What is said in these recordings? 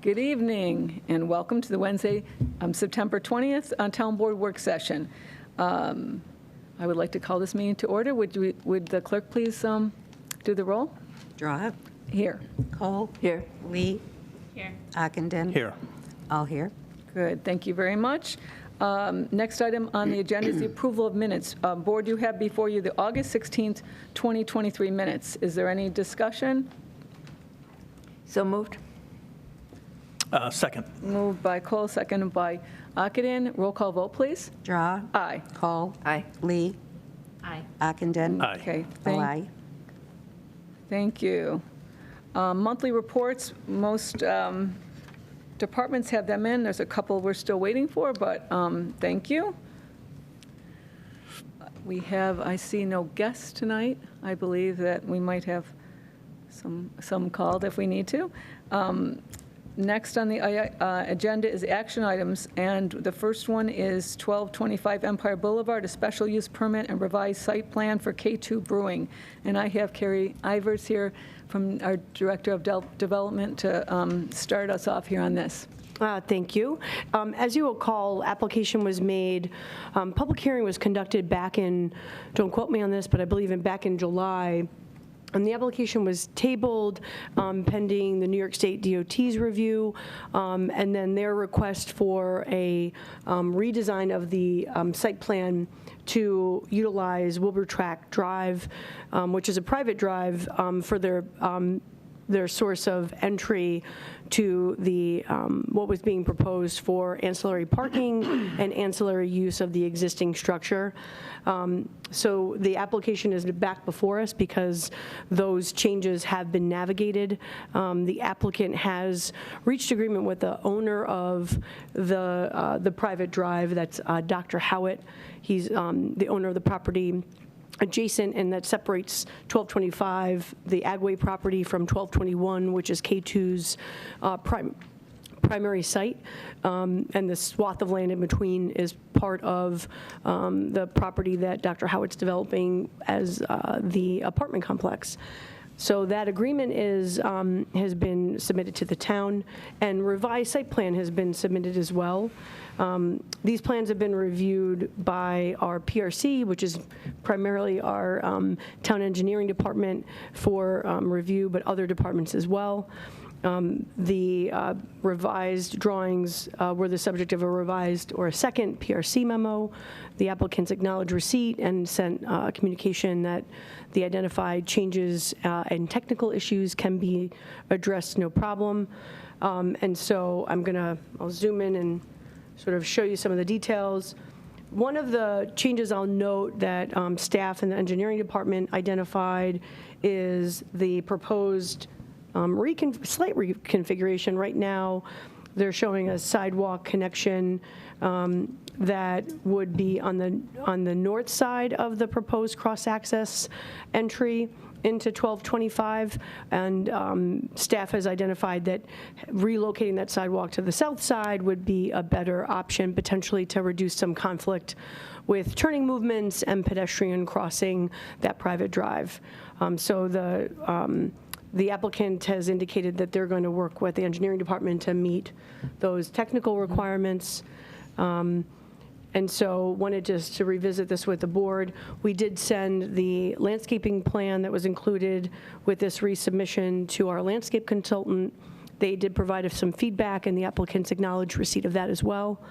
Good evening, and welcome to the Wednesday, September 20th Town Board Work Session. I would like to call this meeting to order. Would the clerk please do the roll? Drawe. Here. Kohl. Here. Lee. Here. Ockenden. Here. All here. Good, thank you very much. Next item on the agenda is the approval of minutes. Board, you have before you the August 16th, 2023 minutes. Is there any discussion? So moved. Second. Moved by Kohl, seconded by Ockenden. Roll call vote, please. Drawe. Aye. Kohl. Aye. Lee. Aye. Ockenden. Aye. Okay, All aye. thank you. Monthly reports, most departments have them in. There's a couple we're still waiting for, but thank you. We have, I see no guests tonight. I believe that we might have some called if we need to. Next on the agenda is action items, and the first one is 1225 Empire Boulevard, a special use permit and revised site plan for K2 Brewing. And I have Carrie Ivers here from our Director of Development to start us off here on this. Thank you. As you will recall, application was made, public hearing was conducted back in, don't quote me on this, but I believe back in July. And the application was tabled pending the New York State DOT's review, and then their request for a redesign of the site plan to utilize Wilbur Track Drive, which is a private drive for their source of entry to the what was being proposed for ancillary parking and ancillary use of the existing structure. So the application is back before us because those changes have been navigated. The applicant has reached agreement with the owner of the private drive. That's Dr. Howitt. He's the owner of the property adjacent, and that separates 1225, the Agway property, from 1221, which is K2's primary site, and the swath of land in between is part of the property that Dr. Howitt's developing as the apartment complex. So that agreement has been submitted to the town, and revised site plan has been submitted as well. These plans have been reviewed by our PRC, which is primarily our town engineering department for review, but other departments as well. The revised drawings were the subject of a revised or a second PRC memo. The applicants acknowledged receipt and sent communication that the identified changes and technical issues can be addressed no problem. And so I'll zoom in and sort of show you some of the details. One of the changes I'll note that staff in the engineering department identified is the proposed slight reconfiguration. Right now, they're showing a sidewalk connection that would be on the north side of the proposed cross-access entry into 1225, and staff has identified that relocating that sidewalk to the south side would be a better option, potentially to reduce some conflict with turning movements and pedestrian crossing that private drive. So the applicant has indicated that they're going to work with the engineering department to meet those technical requirements. And so wanted just to revisit this with the board. We did send the landscaping plan that was included with this resubmission to our landscape consultant. They did provide us some feedback, and the applicants acknowledged receipt of that as well.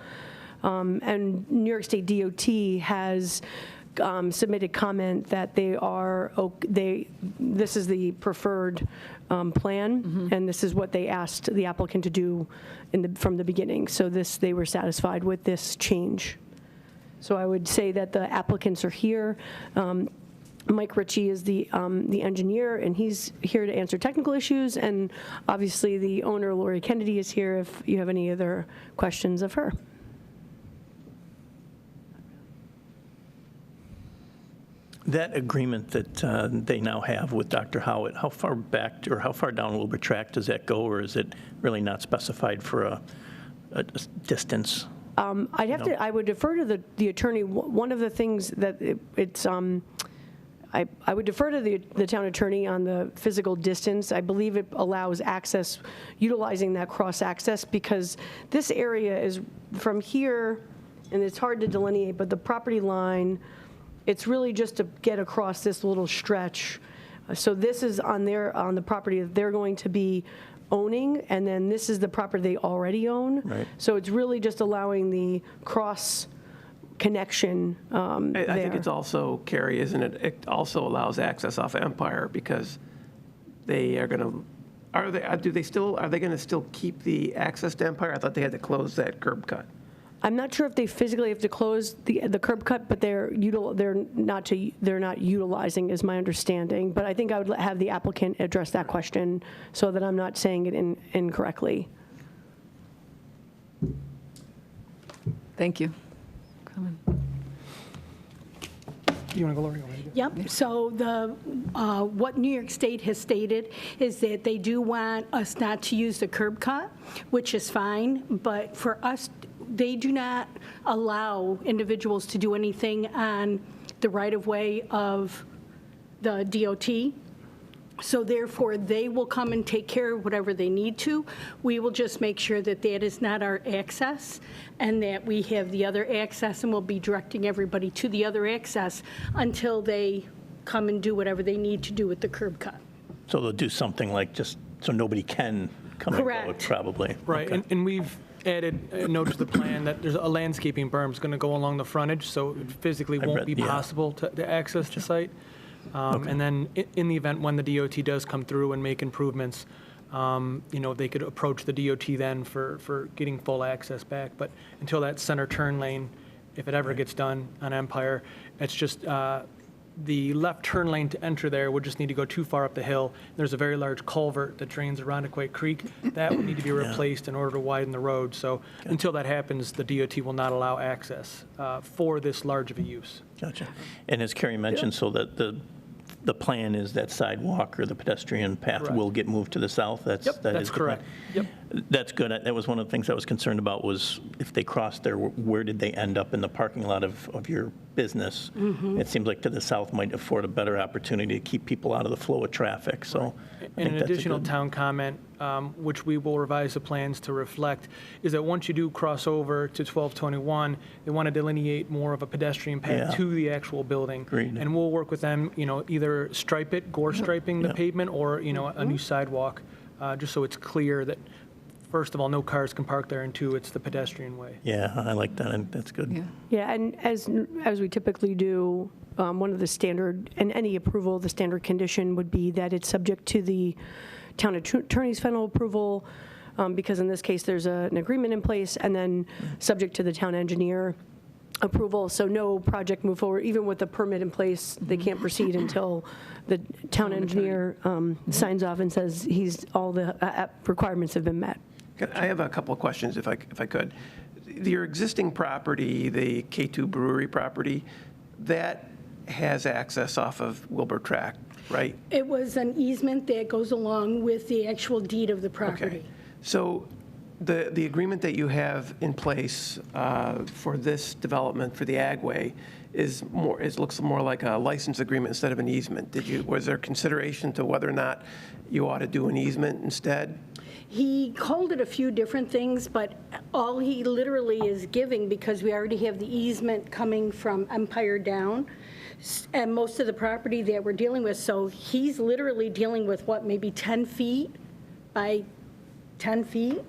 And New York State DOT has submitted comment that this is the preferred plan, and this is what they asked the applicant to do from the beginning. So they were satisfied with this change. So I would say that the applicants are here. Mike Ritchie is the engineer, and he's here to answer technical issues. And obviously, the owner, Lori Kennedy, is here if you have any other questions of her. That agreement that they now have with Dr. Howitt, how far back or how far down Wilbur Track does that go, or is it really not specified for a distance? I would defer to the attorney. One of the things that I would defer to the town attorney on the physical distance. I believe it allows access, utilizing that cross-access, because this area is from here, and it's hard to delineate, but the property line, it's really just to get across this little stretch. So this is on the property that they're going to be owning, and then this is the property they already own. Right. So it's really just allowing the cross connection I think there. it's also, Carrie, isn't it? It also allows access off Empire because they are going to, are they going to still keep the access to Empire? I thought they had to close that curb cut. I'm not sure if they physically have to close the curb cut, but they're not utilizing, is my understanding. But I think I would have the applicant address that question so that I'm not saying it incorrectly. Thank you. Come on. You want to go, Lori? Yep, so what New York State has stated is that they do want us not to use the curb cut, which is fine, but for us, they do not allow individuals to do anything on the right-of-way of the DOT. So therefore, they will come and take care of whatever they need to. We will just make sure that that is not our access and that we have the other access, and we'll be directing everybody to the other access until they come and do whatever they need to do with the curb cut. So they'll do something like just so nobody can come and go, Correct. probably. Right, Okay. and we've added a note to the plan that there's a landscaping berm that's going to go along the frontage, so it physically I won't read- be yeah. possible to access the site. And then in the event when the DOT does come through and make improvements, they could approach the DOT then for getting full access back. But until that center turn lane, if it ever gets done on Empire, it's just the left turn lane to enter there would just need to go too far up the hill. There's a very large culvert that drains Irondequoit Creek. That would need to be replaced in order to widen the road. So until that happens, the DOT will not allow access for this large of a use. Gotcha. And as Carrie mentioned, so that the plan is that sidewalk or the pedestrian path Correct. will get moved to the south? That is That's the plan? correct. Yep. That's good. That was one of the things I was concerned about was if they crossed there, where did they end up in the parking lot of your business? It seems like to the south might afford a better opportunity to keep people out of the flow of traffic, so. I And think an that's a additional good- town comment, which we will revise the plans to reflect, is that once you do cross over to 1221, they want to delineate more of a pedestrian path Yeah. to the actual building. Agreed. And we'll work with them, either stripe it, gore striping the Yeah. pavement, or, a new sidewalk, just so it's clear that, first of all, no cars can park there, and two, it's the pedestrian way. Yeah, I like that, and that's good. Yeah. Yeah, and as we typically do, one of the standard, and any approval, the standard condition would be that it's subject to the town attorney's final approval, because in this case, there's an agreement in place, and then subject to the town engineer approval. So no project move forward, even with the permit in place, they can't proceed until the town engineer signs off and says all the requirements have been met. I have a couple of questions, if I could. Your existing property, the K2 Brewery property, that has access off of Wilbur Tract, right? It was an easement that goes along with the actual deed of the property. Okay. So the agreement that you have in place for this development, for the Agway, looks more like a license agreement instead of an easement. Was there consideration to whether or not you ought to do an easement instead? He called it a few different things, but all he literally is giving, because we already have the easement coming from Empire down, and most of the property that we're dealing with, so he's literally dealing with, maybe 10 feet by 10 feet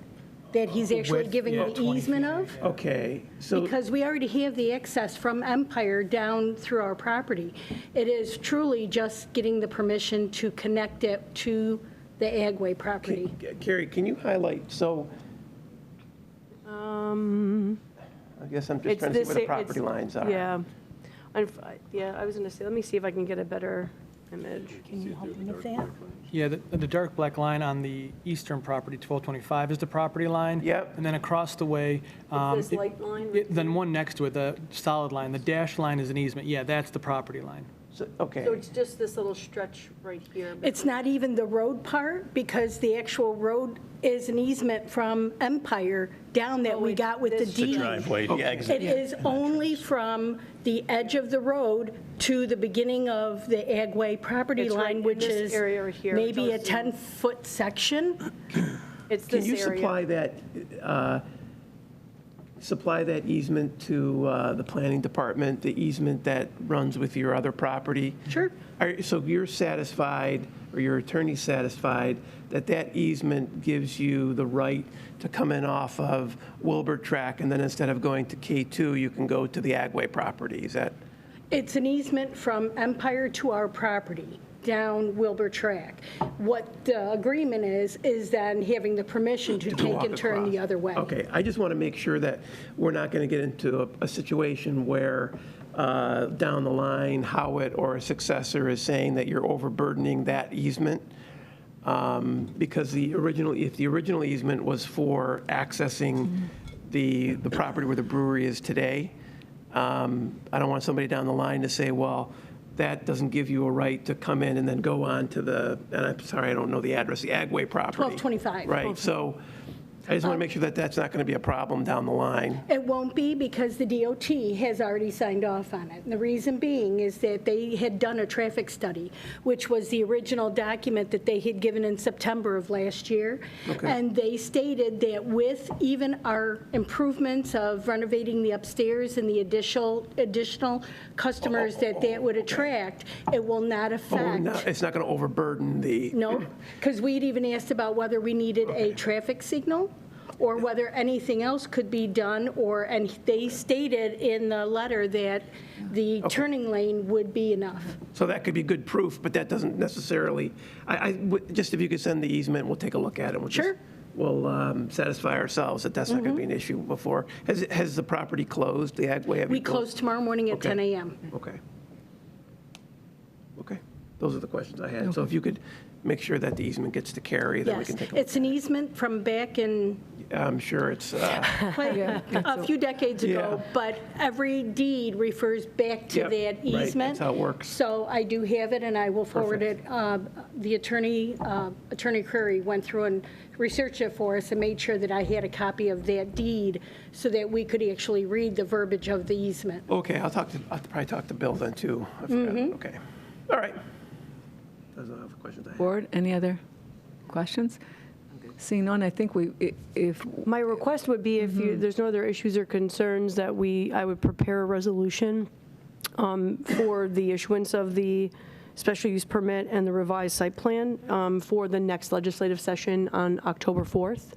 that he's actually Width, giving yeah, the 20 easement feet, of? Okay, so, Because we already have the access from Empire down through our property. It is truly just getting the permission to connect it to the Agway property. Carrie, can you highlight, so, I guess I'm just trying to see where the property lines are. Yeah. I was going to say, let me see if I can get a better image. Can you help me with that? Yeah, the dark black line on the eastern property, 1225, is the property line. Yep. And then across the way. It's this light line? Then one next to it, the solid line, the dashed line is an easement. Yeah, that's the property line. Okay. So it's just this little stretch right here. It's not even the road part, because the actual road is an easement from Empire down that we got with the this deed. Driveway, the It exit. is only from the edge of the road to the beginning of the Agway property It's right line, in which this is area right here, maybe a which I'll see. 10-foot section. It's Can this you area. supply that easement to the planning department, the easement that runs with your other property? Sure. So you're satisfied, or your attorney's satisfied, that that easement gives you the right to come in off of Wilbur Track, and then instead of going to K2, you can go to the Agway property? Is that? It's an easement from Empire to our property, down Wilbur Track. What the agreement is then having the permission to to take walk and turn the across? other way. Okay, I just want to make sure that we're not going to get into a situation where down the line, Howitt or a successor is saying that you're overburdening that easement. Because if the original easement was for accessing the property where the brewery is today, I don't want somebody down the line to say, well, that doesn't give you a right to come in and then go on to the, and I'm sorry, I don't know the address, the Agway property. 1225. Right, so I just want to make sure that that's not going to be a problem down the line. It won't be, because the DOT has already signed off on it. And the reason being is that they had done a traffic study, which was the original document that they had given in September of last year. Okay. And they stated that with even our improvements of renovating the upstairs and the additional customers that would attract, it will not affect. No, it's not going to overburden the. No, because we'd even asked about whether we needed a traffic signal or whether anything else could be done, and they stated in the letter that the turning lane would be enough. So that could be good proof, but that doesn't necessarily, just if you could send the easement, we'll take a look at it. Sure. We'll satisfy ourselves that that's not going to be an issue before. Has the property closed, the Agway? Have you We close tomorrow morning at Okay. 10 a.m. Okay. Okay, those are the questions I had. So if you could make sure that the easement gets to carry, then we Yes, can take a look. it's an easement from back in I'm sure it's, a few decades ago, Yeah. but every deed refers back to Yep, that right, easement. that's how it works. So I do have it, and I will forward it. The attorney, Attorney Curry, went through and researched it for us and made sure that I had a copy of that deed so that we could actually read the verbiage of the easement. okay, I'll probably talk to Bill then, too. I forgot. Okay, all right. Those are the questions I have. Board, any other questions? Seeing none, I think if, My request would be, if there's no other issues or concerns, that I would prepare a resolution for the issuance of the special use permit and the revised site plan for the next legislative session on October 4th.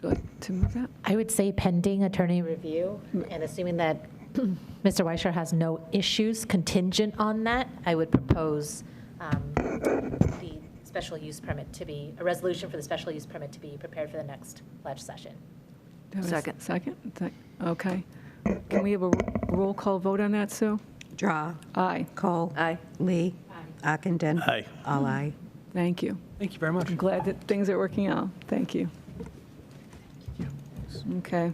would you like to move that? I would say pending attorney review, and assuming that Mr. Weischer has no issues contingent on that, I would propose the special use permit to be, a resolution for the special use permit to be prepared for the next ledge session. Do I have a Second. Second? Okay. Can we have a roll call vote on that, Sue? Drawe. Aye. Kohl. Aye. Lee. Ockenden. Aye. All aye. Thank you. Thank you very much. I'm glad that things are working out. Thank you. Okay.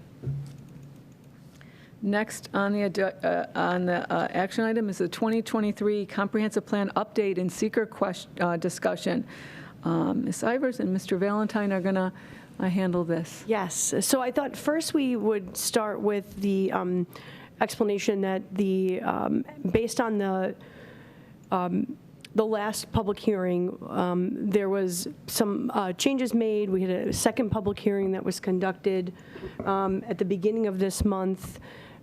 Next on the action item is the 2023 Comprehensive Plan Update and SEQRA discussion. Ms. Ivers and Mr. Valentine are going to handle this. Yes, so I thought first we would start with the explanation that based on the last public hearing, there was some changes made. We had a second public hearing that was conducted at the beginning of this month.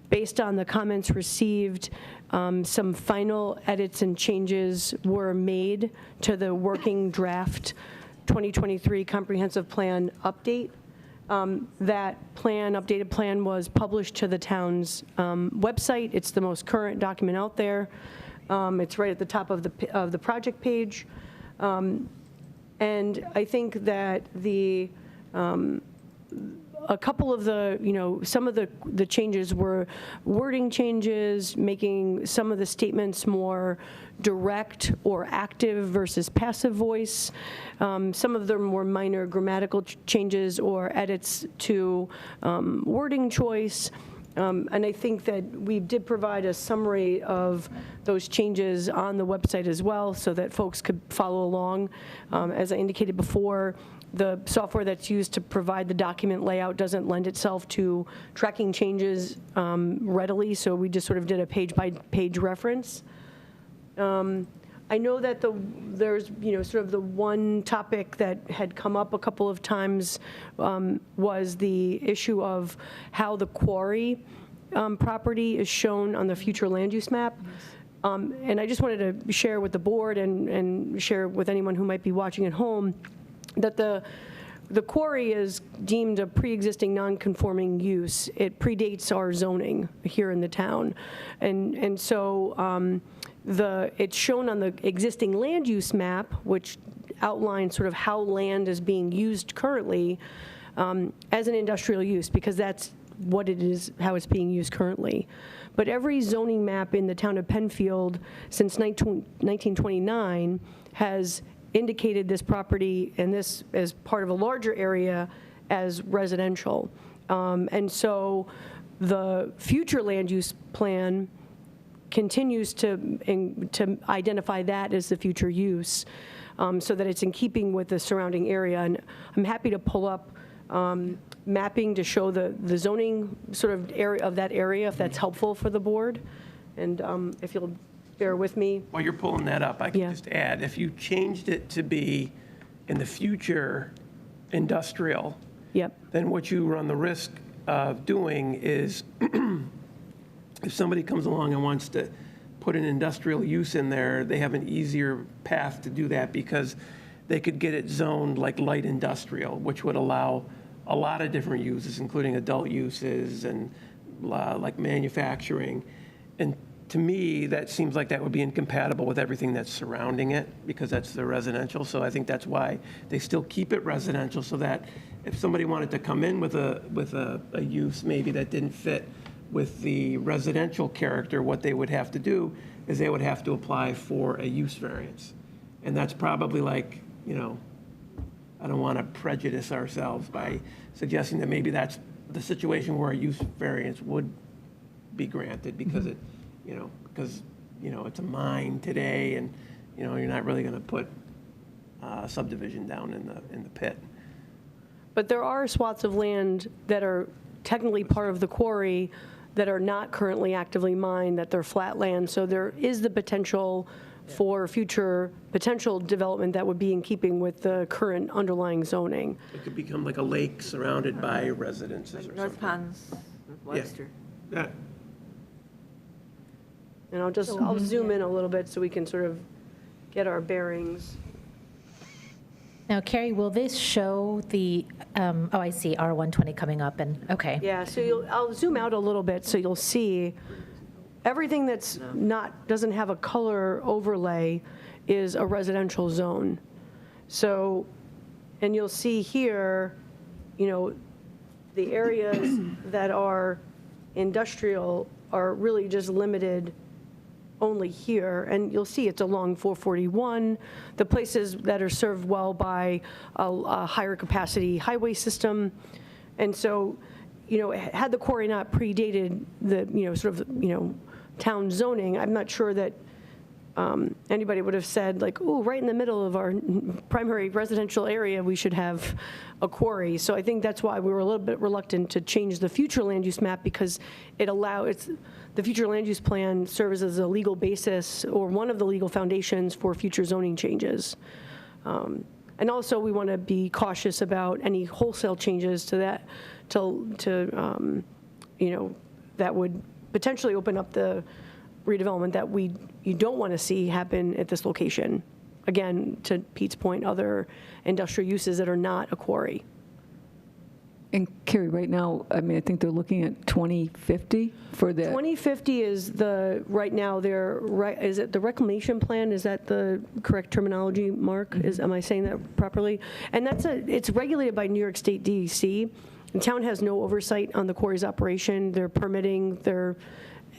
Based on the comments received, some final edits and changes were made to the working draft 2023 Comprehensive Plan Update. That updated plan was published to the town's website. It's the most current document out there. It's right at the top of the project page. And I think that a couple of some of the changes were wording changes, making some of the statements more direct or active versus passive voice. Some of them were minor grammatical changes or edits to wording choice. And I think that we did provide a summary of those changes on the website as well, so that folks could follow along. As I indicated before, the software that's used to provide the document layout doesn't lend itself to tracking changes readily, so we just sort of did a page-by-page reference. I know that there's, sort of the one topic that had come up a couple of times was the issue of how the quarry property is shown on the future land use map. And I just wanted to share with the board and share with anyone who might be watching at home that the quarry is deemed a pre-existing non-conforming use. It predates our zoning here in the town. And so it's shown on the existing land use map, which outlines sort of how land is being used currently as an industrial use, because that's what it is, how it's being used currently. But every zoning map in the town of Penfield since 1929 has indicated this property and this as part of a larger area as residential. And so the future land use plan continues to identify that as the future use, so that it's in keeping with the surrounding area. And I'm happy to pull up mapping to show the zoning sort of area of that area, if that's helpful for the board. And if you'll bear with me. While you're pulling that up, I can just add, if you changed it to be in the future industrial, then what you run the risk of doing is if somebody comes along and wants to put an industrial use in there, they have an easier path to do that because they could get it zoned like light industrial, which would allow a lot of different uses, including adult uses and like manufacturing. And to me, that seems like that would be incompatible with everything that's surrounding it, because that's the residential. So I think that's why they still keep it residential, so that if somebody wanted to come in with a use maybe that didn't fit with the residential character, what they would have to do is they would have to apply for a use variance. And that's probably like, I don't want to prejudice ourselves by suggesting that maybe that's the situation where a use variance would be granted, because it's a mine today, and you're not really going to put subdivision down in the pit. But there are swaths of land that are technically part of the quarry that are not currently actively mined, that they're flat land. So there is the potential for future potential development that would be in keeping with the current underlying zoning. It could become like a lake surrounded by residences or North something. Ponds, Webster. Yeah. And I'll zoom in a little bit so we can sort of get our bearings. Now, Carrie, will this show the, I see R120 coming up, and, okay. Yeah, so I'll zoom out a little bit so you'll see everything that's doesn't have a color overlay is a residential zone. So, and you'll see here, the areas that are industrial are really just limited only here, and you'll see it's along 441, the places that are served well by a higher capacity highway system. And so, had the quarry not predated the, town zoning, I'm not sure that anybody would have said, like, oh, right in the middle of our primary residential area, we should have a quarry. So I think that's why we were a little bit reluctant to change the future land use map, because the future land use plan serves as a legal basis or one of the legal foundations for future zoning changes. And also we want to be cautious about any wholesale changes to that, that would potentially open up the redevelopment that you don't want to see happen at this location. Again, to Pete's point, other industrial uses that are not a quarry. And Carrie, right now, I think they're looking at 2050 for the... 2050 is right now, is it the reclamation plan? Is that the correct terminology, Mark? Mm-hmm. Am I saying that properly? And it's regulated by New York State DEC. The town has no oversight on the quarry's operation, their permitting,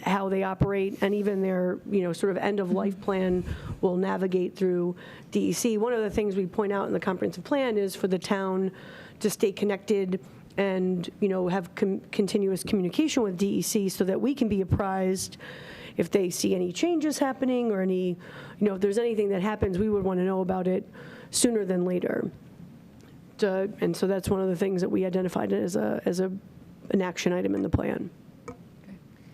how they operate, and even their sort of end-of-life plan will navigate through DEC. One of the things we point out in the comprehensive plan is for the town to stay connected and, have continuous communication with DEC so that we can be apprised if they see any changes happening or any, if there's anything that happens, we would want to know about it sooner than later. And so that's one of the things that we identified as an action item in the plan.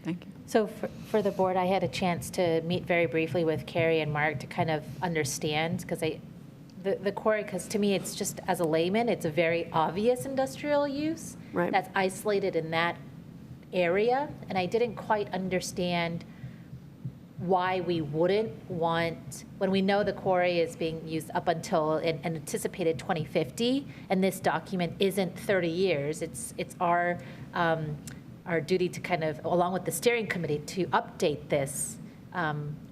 Thank you. So for the board, I had a chance to meet very briefly with Carrie and Mark to kind of understand, because the quarry, because to me, it's just, as a layman, it's a very obvious industrial use. Right. That's isolated in that area, and I didn't quite understand why we wouldn't want, when we know the quarry is being used up until an anticipated 2050, and this document isn't 30 years, it's our duty to kind of, along with the steering committee, to update this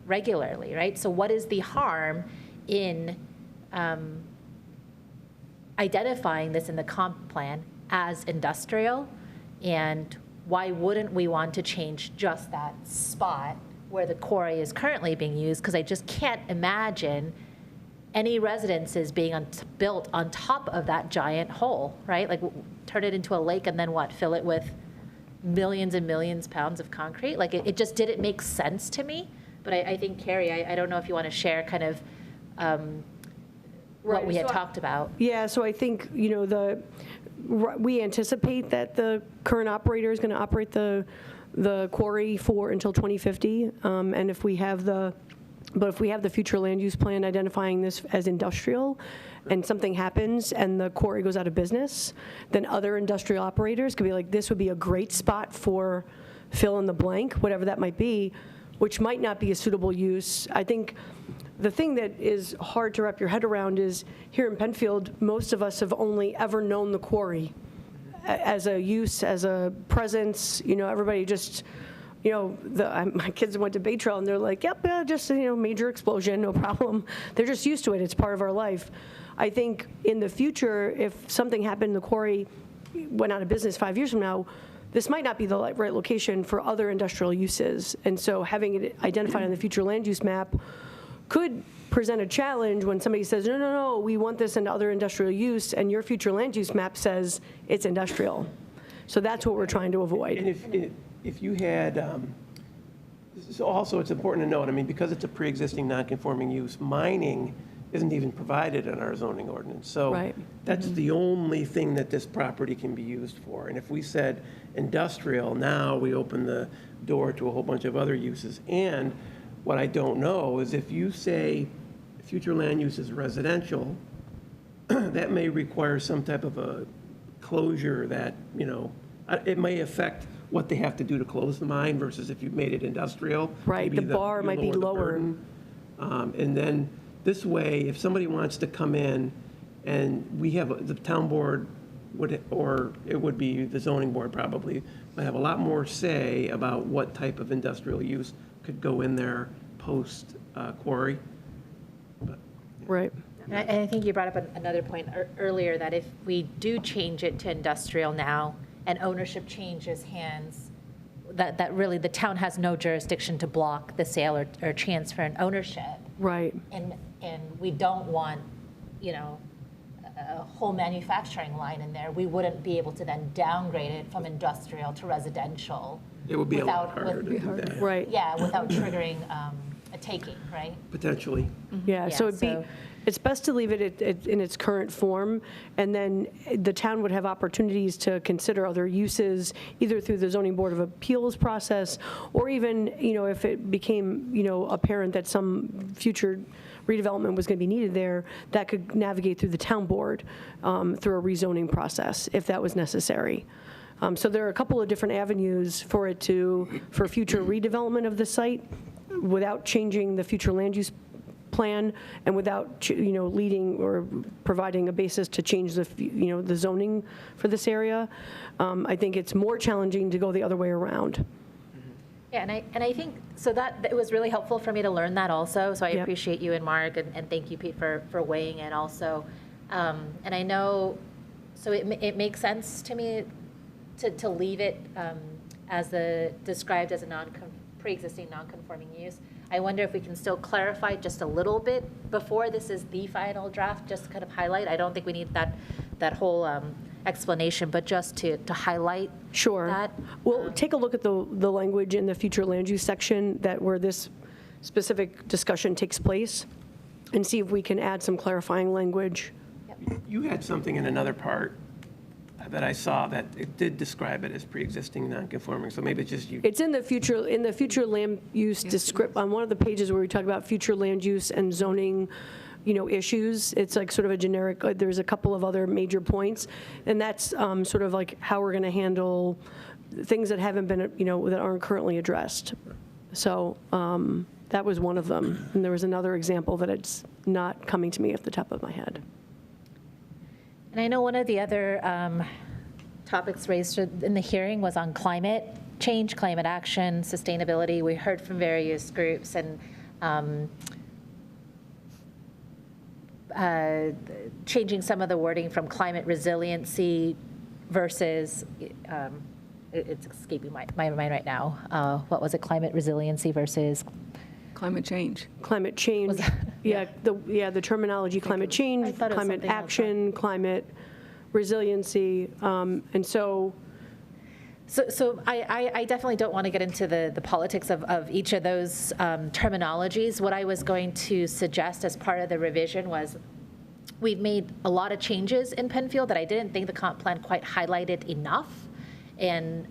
regularly, right? So what is the harm in identifying this in the comp plan as industrial? And why wouldn't we want to change just that spot where the quarry is currently being used? Because I just can't imagine any residences being built on top of that giant hole, right? Like turn it into a lake and then what, fill it with millions and millions pounds of concrete? Like it just didn't make sense to me. But I think, Carrie, I don't know if you want to share kind of what we had talked about. Yeah, so I think, we anticipate that the current operator is going to operate the quarry until 2050. And if we have the future land use plan identifying this as industrial, and something happens and the quarry goes out of business, then other industrial operators could be like, this would be a great spot for fill in the blank, whatever that might be, which might not be a suitable use. I think the thing that is hard to wrap your head around is here in Penfield, most of us have only ever known the quarry as a use, as a presence. Everybody just, my kids went to Bay Trail and they're like, yep, just major explosion, no problem. They're just used to it. It's part of our life. I think in the future, if something happened, the quarry went out of business 5 years from now, this might not be the right location for other industrial uses. And so having it identified on the future land use map could present a challenge when somebody says, no, we want this in other industrial use, and your future land use map says it's industrial. So that's what we're trying to avoid. And if you had, so also it's important to note, because it's a pre-existing non-conforming use, mining isn't even provided in our zoning ordinance. So Right. that's the only thing that this property can be used for. And if we said industrial, now we open the door to a whole bunch of other uses. And what I don't know is if you say future land use is residential, that may require some type of a closure that, it may affect what they have to do to close the mine versus if you made it industrial. Right, maybe the bar you might be lower the lower. burden. And then this way, if somebody wants to come in and we have, the town board or it would be the zoning board probably, would have a lot more say about what type of industrial use could go in there post quarry. Right. And I think you brought up another point earlier, that if we do change it to industrial now and ownership changes hands, that really the town has no jurisdiction to block the sale or transfer in ownership. Right. And we don't want, a whole manufacturing line in there. We wouldn't be able to then downgrade it from industrial to residential. It would be a lot without- harder to do that. Right. Yeah, without triggering a taking, right? Potentially. Yeah, so Yeah, it's best to leave it in its current form, and then the town would have opportunities to consider other uses, either through the zoning board of appeals process, or even, if it became, apparent that some future redevelopment was going to be needed there, that could navigate through the town board through a rezoning process, if that was necessary. So there are a couple of different avenues for future redevelopment of the site without changing the future land use plan and without, leading or providing a basis to change the zoning for this area. I think it's more challenging to go the other way around. Yeah, and I think, so that it was really helpful for me to learn that also, so I Yep. appreciate you and Mark, and thank you, Pete, for weighing in also. And I know, so it makes sense to me to leave it described as a pre-existing non-conforming use. I wonder if we can still clarify just a little bit before this is the final draft, just to kind of highlight. I don't think we need that whole explanation, but just to highlight Sure. that. We'll take a look at the language in the future land use section where this specific discussion takes place and see if we can add some clarifying language. You had something in another part that I saw that it did describe it as pre-existing non-conforming, so maybe it's just you. It's in the future land use on one of the pages where we talk about future land use and zoning, issues. It's like sort of a generic, there's a couple of other major points, and that's sort of like how we're going to handle things that haven't been, that aren't currently addressed. So that was one of them. And there was another example that it's not coming to me off the top of my head. And I know one of the other topics raised in the hearing was on climate change, climate action, sustainability. We heard from various groups and changing some of the wording from climate resiliency versus, it's escaping my mind right now. What was it, climate resiliency versus? Climate change. Climate change, the terminology, climate change, thought it was climate something else, action, climate resiliency, and so. So I definitely don't want to get into the politics of each of those terminologies. What I was going to suggest as part of the revision was we've made a lot of changes in Penfield that I didn't think the comp plan quite highlighted enough. And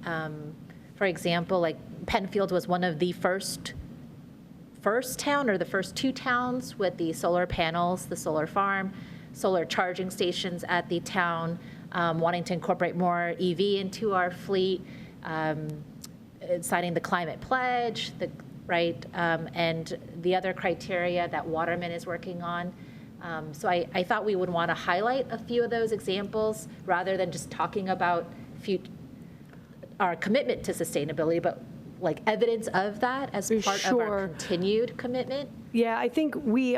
for example, like Penfield was one of the first town or the first two towns with the solar panels, the solar farm, solar charging stations at the town, wanting to incorporate more EV into our fleet, signing the climate pledge, and the other criteria that Waterman is working on. So I thought we would want to highlight a few of those examples rather than just talking about our commitment to sustainability, but like evidence of that as part of our continued commitment? Yeah, I think we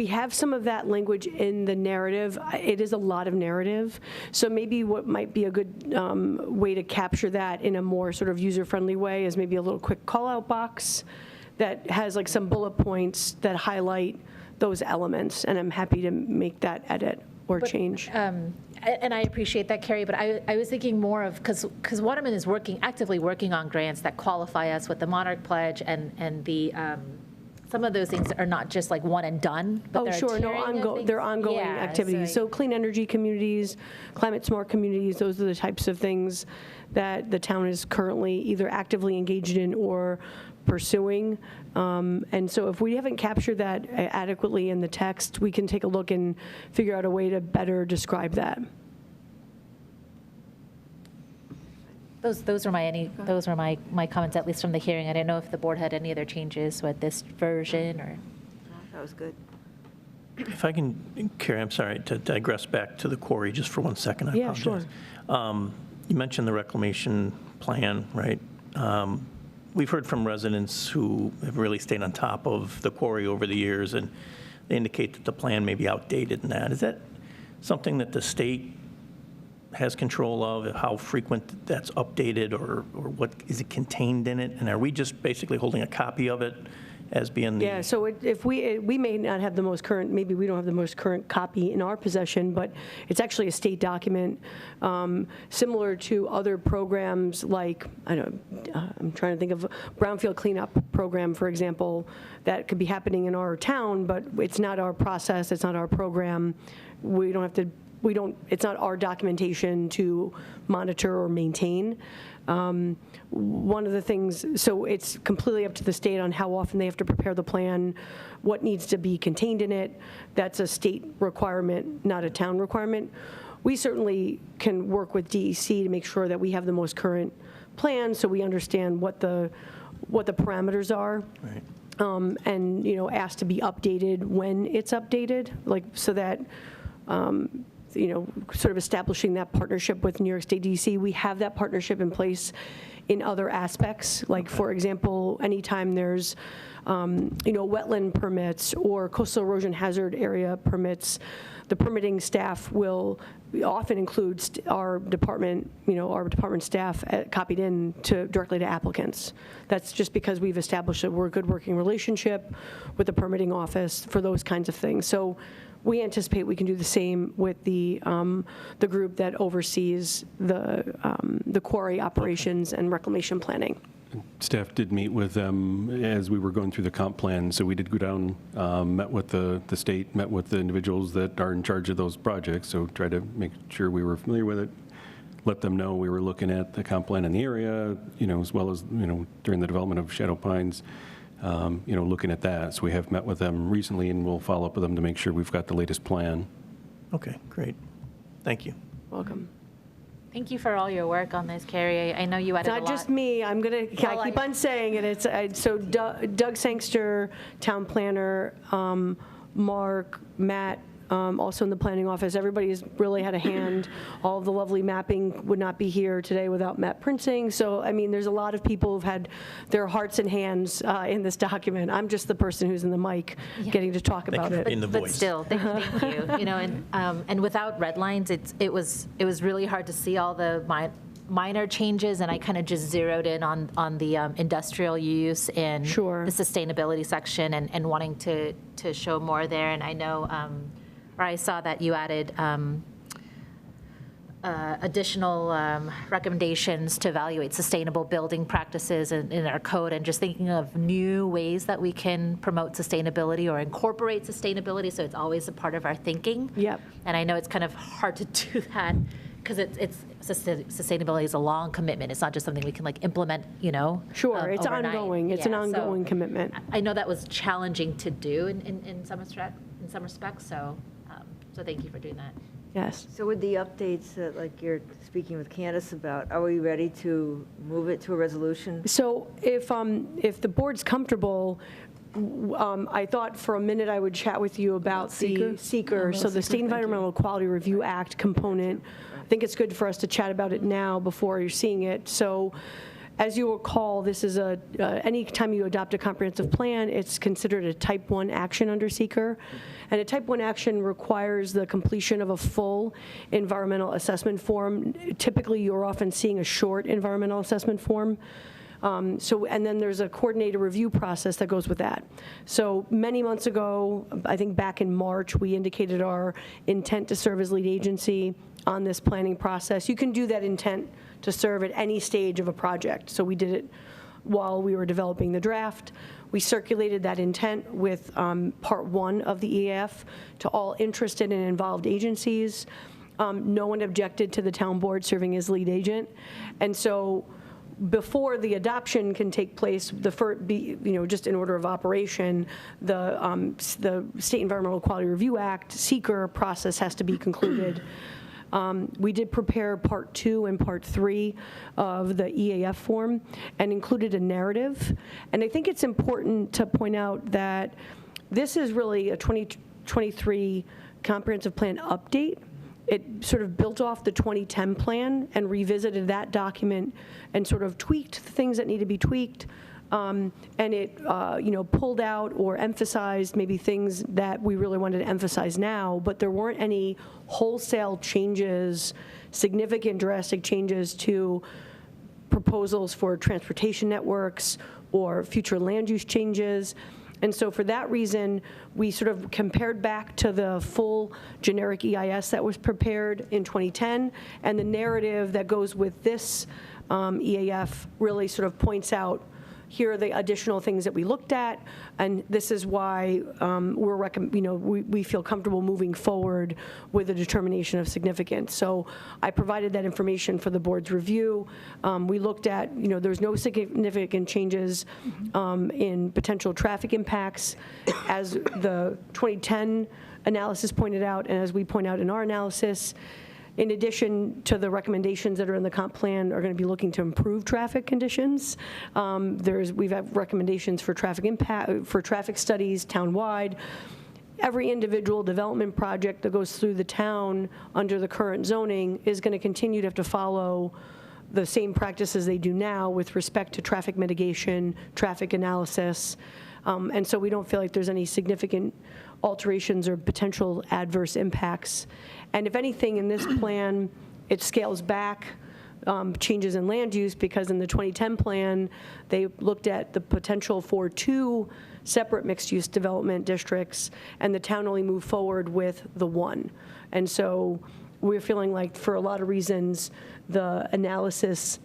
have some of that language in the narrative. It is a lot of narrative. So maybe what might be a good way to capture that in a more sort of user-friendly way is maybe a little quick call-out box that has like some bullet points that highlight those elements. And I'm happy to make that edit or change. And I appreciate that, Carrie, but I was thinking more of, because Waterman is actively working on grants that qualify us with the Monarch Pledge and the, some of those things are not just like one and done, but they're ongoing activities. So clean energy communities, climate smart communities, those are the types of things that the town is currently either actively engaged in or pursuing. And so if we haven't captured that adequately in the text, we can take a look and figure out a way to better describe that. Those were my comments, at least from the hearing. I didn't know if the board had any other changes with this version or. That was good. If I can, Carrie, I'm sorry to digress back to the quarry just for 1 second. I apologize. Sure. You mentioned the reclamation plan, right? We've heard from residents who have really stayed on top of the quarry over the years, and they indicate that the plan may be outdated in that. Is that something that the state has control of, how frequent that's updated, or what is it contained in it? And are we just basically holding a copy of it as being the... Yeah, so if we may not have the most current, maybe we don't have the most current copy in our possession, but it's actually a state document similar to other programs like, I'm trying to think of brownfield cleanup program, for example, that could be happening in our town, but it's not our process, it's not our program. It's not our documentation to monitor or maintain. One of the things, so it's completely up to the state on how often they have to prepare the plan, what needs to be contained in it. That's a state requirement, not a town requirement. We certainly can work with DEC to make sure that we have the most current plan so we understand what the parameters are. Right. And, ask to be updated when it's updated, so that sort of establishing that partnership with New York State DEC. We have that partnership in place in other aspects. Like, for example, anytime there's, wetland permits or coastal erosion hazard area permits, the permitting staff will often include our department, our department staff copied in directly to applicants. That's just because we've established a good working relationship with the permitting office for those kinds of things. So we anticipate we can do the same with the group that oversees the quarry operations and reclamation planning. Staff did meet with them as we were going through the comp plan, so we did go down, met with the state, met with the individuals that are in charge of those projects, so try to make sure we were familiar with it, let them know we were looking at the comp plan in the area, as well as, during the development of Shadow Pines, looking at that. So we have met with them recently, and we'll follow up with them to make sure we've got the latest plan. Okay, great. Thank you. Welcome. Thank you for all your work on this, Carrie. I know you added a lot. Not just me, I keep on saying it. So Doug Sangster, town planner, Mark, Matt, also in the planning office, everybody's really had a hand. All of the lovely mapping would not be here today without Matt Printing. So, I mean, there's a lot of people who've had their hearts and hands in this document. I'm just the person who's in the mic getting to talk about it. In the voice. But still, thank you. And without red lines, it was really hard to see all the minor changes, and I kind of just zeroed in on the industrial use and Sure. the sustainability section and wanting to show more there. And I know, or I saw that you added additional recommendations to evaluate sustainable building practices in our code, and just thinking of new ways that we can promote sustainability or incorporate sustainability, so it's always a part of our thinking. Yep. And I know it's kind of hard to do that because sustainability is a long commitment. It's not just something we can implement, Sure, it's overnight. ongoing. It's an Yeah, so ongoing commitment. I know that was challenging to do in some respects, so thank you for doing that. Yes. So with the updates that you're speaking with Candace about, are we ready to move it to a resolution? So if the board's comfortable, I thought for a minute I would chat with you about the SEQRA, so the State Environmental Quality Review Act component. I think it's good for us to chat about it now before you're seeing it. So as you recall, this is any time you adopt a comprehensive plan, it's considered a type 1 action under SEQRA. And a type 1 action requires the completion of a full environmental assessment form. Typically, you're often seeing a short environmental assessment form. And then there's a coordinated review process that goes with that. So many months ago, I think back in March, we indicated our intent to serve as lead agency on this planning process. You can do that intent to serve at any stage of a project. So we did it while we were developing the draft. We circulated that intent with part 1 of the EAF to all interested and involved agencies. No one objected to the town board serving as lead agent. And so before the adoption can take place, just in order of operation, the State Environmental Quality Review Act, SEQRA process has to be concluded. We did prepare part 2 and part 3 of the EAF form and included a narrative. And I think it's important to point out that this is really a 2023 comprehensive plan update. It sort of built off the 2010 plan and revisited that document and sort of tweaked the things that need to be tweaked. And it, pulled out or emphasized maybe things that we really wanted to emphasize now, but there weren't any wholesale changes, significant drastic changes to proposals for transportation networks or future land use changes. And so for that reason, we sort of compared back to the full generic EIS that was prepared in 2010, and the narrative that goes with this EAF really sort of points out, here are the additional things that we looked at, and this is why we feel comfortable moving forward with a determination of significance. So I provided that information for the board's review. We looked at, there's no significant changes in potential traffic impacts, as the 2010 analysis pointed out, and as we point out in our analysis. In addition to the recommendations that are in the comp plan, are going to be looking to improve traffic conditions. We've had recommendations for traffic impact, for traffic studies townwide. Every individual development project that goes through the town under the current zoning is going to continue to have to follow the same practices they do now with respect to traffic mitigation, traffic analysis. And so we don't feel like there's any significant alterations or potential adverse impacts. And if anything, in this plan, it scales back changes in land use, because in the 2010 plan, they looked at the potential for 2 separate mixed-use development districts, and the town only moved forward with the 1. And so we're feeling like, for a lot of reasons, the analysis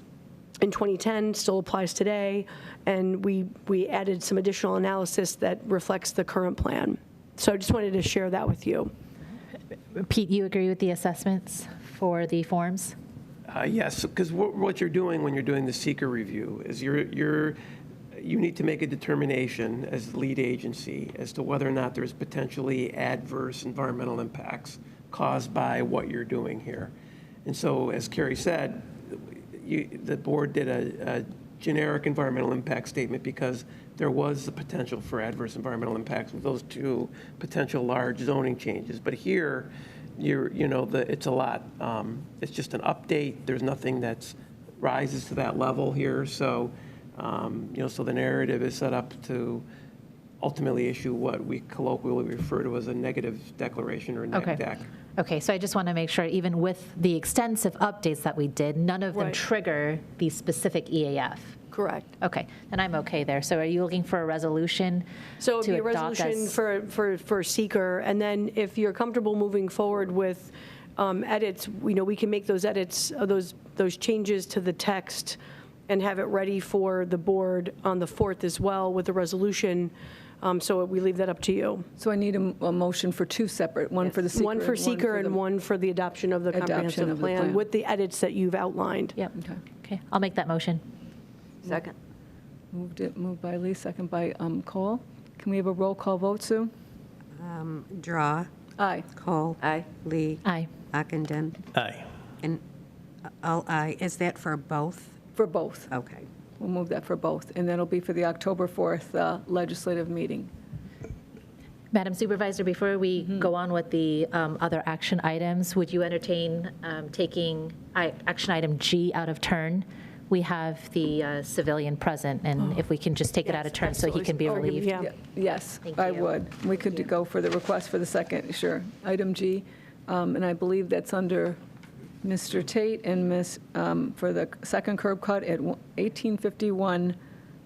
in 2010 still applies today, and we added some additional analysis that reflects the current plan. So I just wanted to share that with you. Pete, you agree with the assessments for the forms? Yes, because what you're doing when you're doing the SEQRA review is you need to make a determination as the lead agency as to whether or not there's potentially adverse environmental impacts caused by what you're doing here. And so, as Carrie said, the board did a generic environmental impact statement because there was the potential for adverse environmental impacts with those 2 potential large zoning changes. But here, it's a lot. It's just an update. There's nothing that rises to that level here. So, so the narrative is set up to ultimately issue what we colloquially refer to as a negative declaration or neg deck. Okay, so I just want to make sure, even with the extensive updates that we did, none of them Right. trigger the specific EAF. Correct. Okay, then I'm okay there. So are you looking for a resolution So it would to be a adopt resolution as- for seeker, and then if you're comfortable moving forward with edits, we can make those edits, those changes to the text and have it ready for the board on the 4th as well with the resolution. So we leave that up to you. So I need a motion for 2 separate, one for the seeker. One for seeker and the- one for the adoption of the Adoption comprehensive of the plan plan. with the edits that you've outlined. Yep. Okay. Okay, I'll make that motion. Second. Moved by Lee, second by Kohl. Can we have a roll call vote, Sue? Drawe, Aye. Kohl, Aye. Lee, Aye. Ockenden, Aye. and all aye. Is that for both? For both. Okay. We'll move that for both, and that'll be for the October 4th legislative meeting. Madam Supervisor, before we go on with the other action items, would you entertain taking action item G out of turn? We have the civilian present, and if we can just take it out of turn so he can be relieved. Yeah. Yes, Thank I you. would. We could go for the request for the second, sure. Item G, and I believe that's under Mr. Tate and for the second curb cut at 1851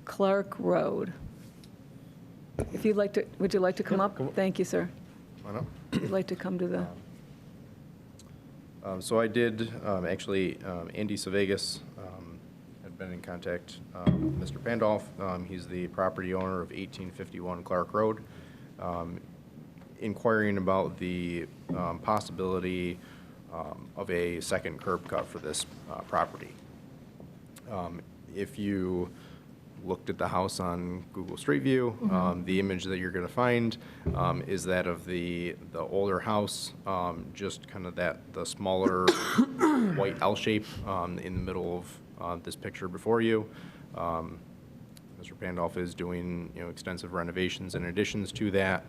Clark Road. If you'd like to, would you like to come up? Thank you, sir. Why not? If you'd like to come to the, So I did, actually, Andy Savegas had been in contact with Mr. Pandolf. He's the property owner of 1851 Clark Road, inquiring about the possibility of a second curb cut for this property. If you looked at the house on Google Street View, the image that you're going to find is that of the older house, just kind of the smaller white L shape in the middle of this picture before you. Mr. Pandolf is doing extensive renovations and additions to that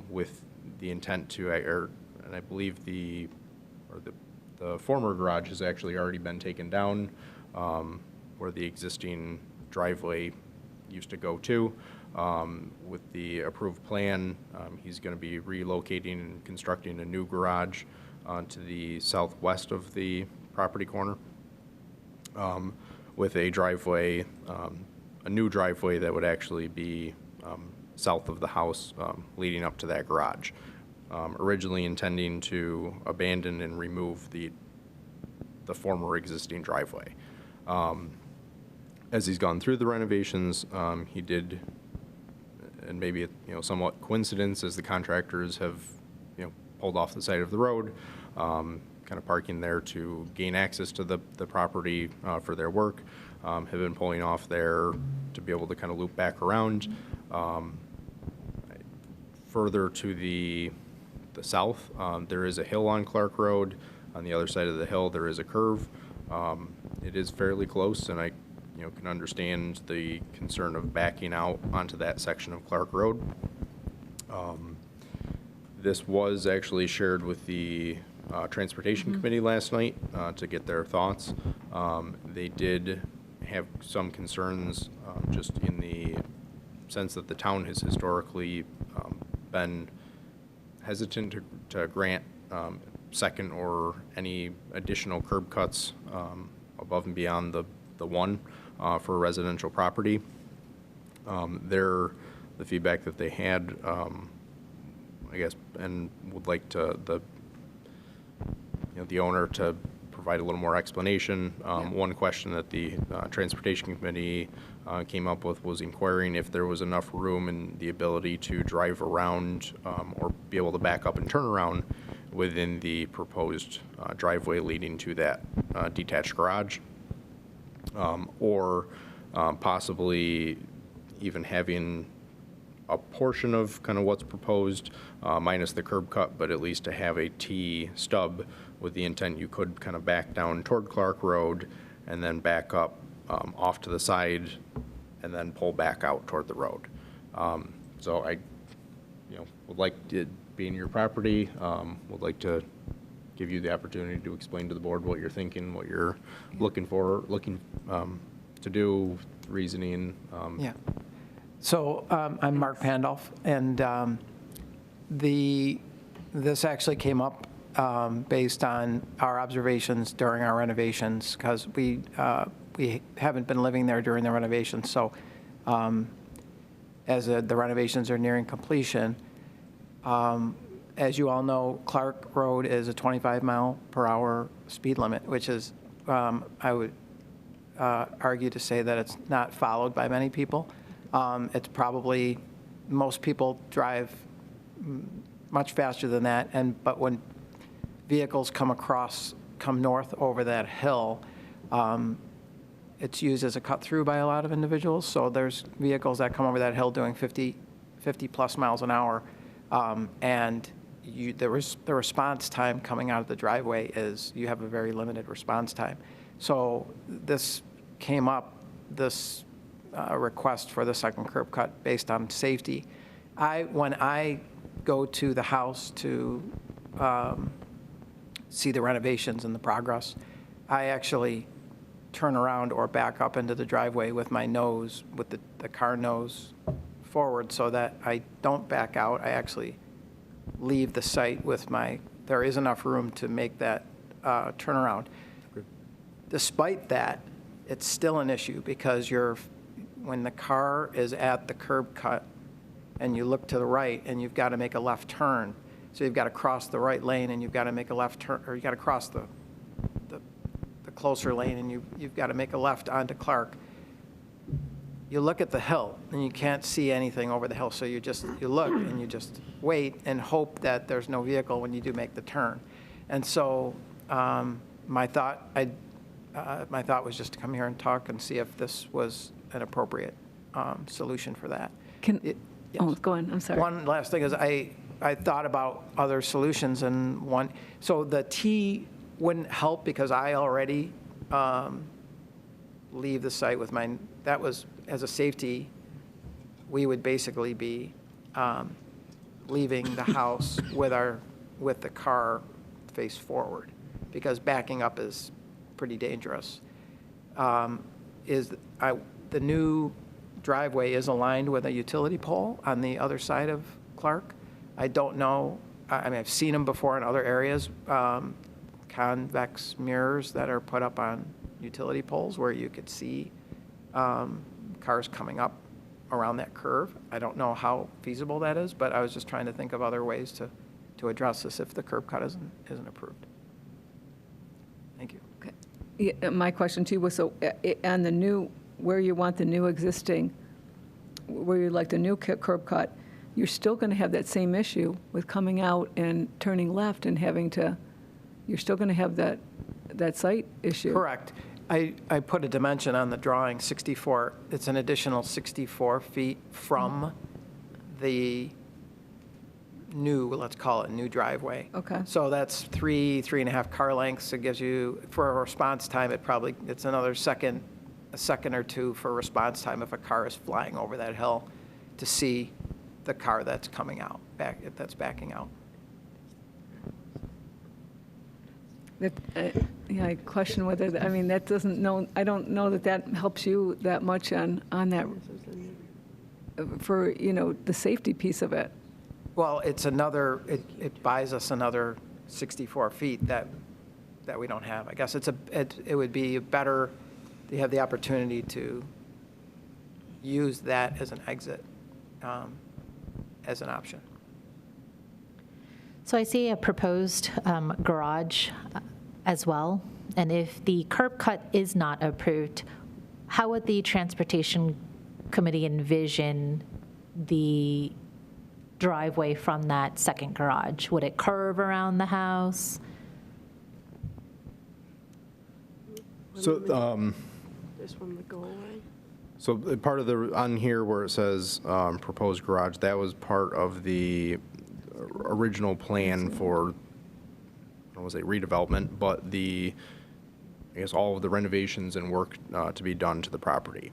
with the intent to, and I believe the former garage has actually already been taken down where the existing driveway used to go to. With the approved plan, he's going to be relocating and constructing a new garage to the southwest of the property corner with a driveway, a new driveway that would actually be south of the house leading up to that garage. Originally intending to abandon and remove the former existing driveway. As he's gone through the renovations, he did, and maybe somewhat coincidence, as the contractors have pulled off the side of the road, kind of parking there to gain access to the property for their work, have been pulling off there to be able to kind of loop back around. Further to the south, there is a hill on Clark Road. On the other side of the hill, there is a curve. It is fairly close, and I can understand the concern of backing out onto that section of Clark Road. This was actually shared with the Transportation Committee last night to get their thoughts. They did have some concerns just in the sense that the town has historically been hesitant to grant second or any additional curb cuts above and beyond the one for a residential property. The feedback that they had, I guess, and would like the owner to provide a little more explanation. One question that the Transportation Committee came up with was inquiring if there was enough room and the ability to drive around or be able to back up and turn around within the proposed driveway leading to that detached garage, or possibly even having a portion of kind of what's proposed, minus the curb cut, but at least to have a T stub with the intent you could kind of back down toward Clark Road and then back up off to the side and then pull back out toward the road. So I, would like to be in your property, would like to give you the opportunity to explain to the board what you're thinking, what you're looking to do, reasoning. Yeah. So I'm Mark Pandolf, and this actually came up based on our observations during our renovations, because we haven't been living there during the renovations. So as the renovations are nearing completion, as you all know, Clark Road is a 25-mile-per-hour speed limit, which is, I would argue to say that it's not followed by many people. It's probably, most people drive much faster than that, but when vehicles come north over that hill, it's used as a cut-through by a lot of individuals. So there's vehicles that come over that hill doing 50-plus miles an hour, and the response time coming out of the driveway is, you have a very limited response time. So this came up, this request for the second curb cut based on safety. When I go to the house to see the renovations and the progress, I actually turn around or back up into the driveway with my nose, with the car nose forward, so that I don't back out. I actually leave the site with there is enough room to make that turnaround. Despite that, it's still an issue, because when the car is at the curb cut and you look to the right and you've got to make a left turn, so you've got to cross the right lane and you've got to make a left turn, or you've got to cross the closer lane and you've got to make a left onto Clark. You look at the hill and you can't see anything over the hill, so you look and you just wait and hope that there's no vehicle when you do make the turn. And so my thought was just to come here and talk and see if this was an appropriate solution for that. Yes. Oh, go on, I'm sorry. One last thing is I thought about other solutions, and so the T wouldn't help, because I already leave the site with that was, as a safety, we would basically be leaving the house with the car face forward, because backing up is pretty dangerous. The new driveway is aligned with a utility pole on the other side of Clark. I don't know, I've seen them before in other areas, convex mirrors that are put up on utility poles where you could see cars coming up around that curve. I don't know how feasible that is, but I was just trying to think of other ways to address this if the curb cut isn't approved. Thank you. Okay. Yeah, my question to you was, so on the new, where you want the new existing, where you like the new curb cut, you're still going to have that same issue with coming out and turning left and you're still going to have that site issue. Correct. I put a dimension on the drawing, 64. It's an additional 64 feet from the new, let's call it new driveway. Okay. So that's 3.5 car lengths. It gives you, for a response time, it's another a second or two for response time if a car is flying over that hill, to see the car that's coming out, that's backing out. I question whether, that doesn't know, I don't know that helps you that much on that, for, the safety piece of it. Well, it's it buys us another 64 feet that that we don't have. I guess it would be better to have the opportunity to use that as an exit, as an option. So I see a proposed garage as well, and if the curb cut is not approved, how would the Transportation Committee envision the driveway from that second garage? Would it curve around the house? So, This one would go away. so part of the, on here where it says proposed garage, that was part of the original plan for, I don't want to say redevelopment, but I guess all of the renovations and work to be done to the property.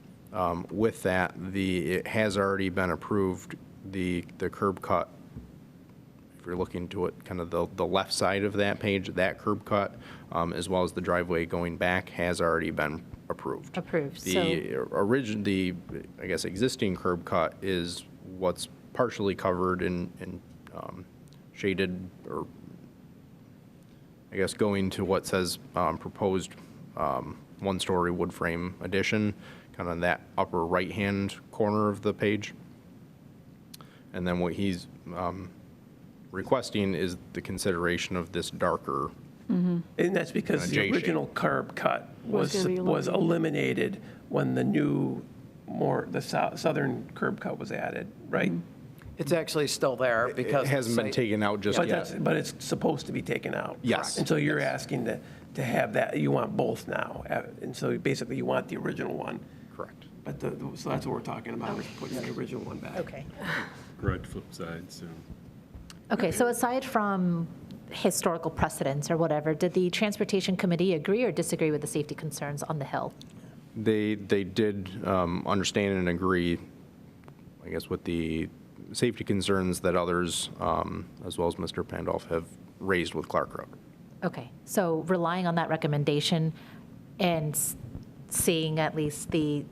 With that, it has already been approved, the curb cut, if you're looking to it, kind of the left side of that page, that curb cut, as well as the driveway going back has already been approved. Approved, The I guess, existing curb cut is what's partially covered in shaded, or I guess going to what says proposed one-story wood frame addition, kind of that upper right-hand corner of the page. And then what he's requesting is the consideration of this darker. And that's because the J-shape. original curb cut Was gonna be was eliminated when the new, the southern curb cut was added, right? It's actually still there because. It hasn't been taken out just yet. But it's supposed to be taken out. Yes. And so you're asking to have that, you want both now. And so basically you want the original one. Correct. But so that's what we're talking about, is putting the original one back. Okay. Garage flip side, so. Okay, so aside from historical precedents or whatever, did the Transportation Committee agree or disagree with the safety concerns on the hill? They did understand and agree, I guess, with the safety concerns that others, as well as Mr. Pandolf, have raised with Clark Road. Okay, so relying on that recommendation and seeing at least the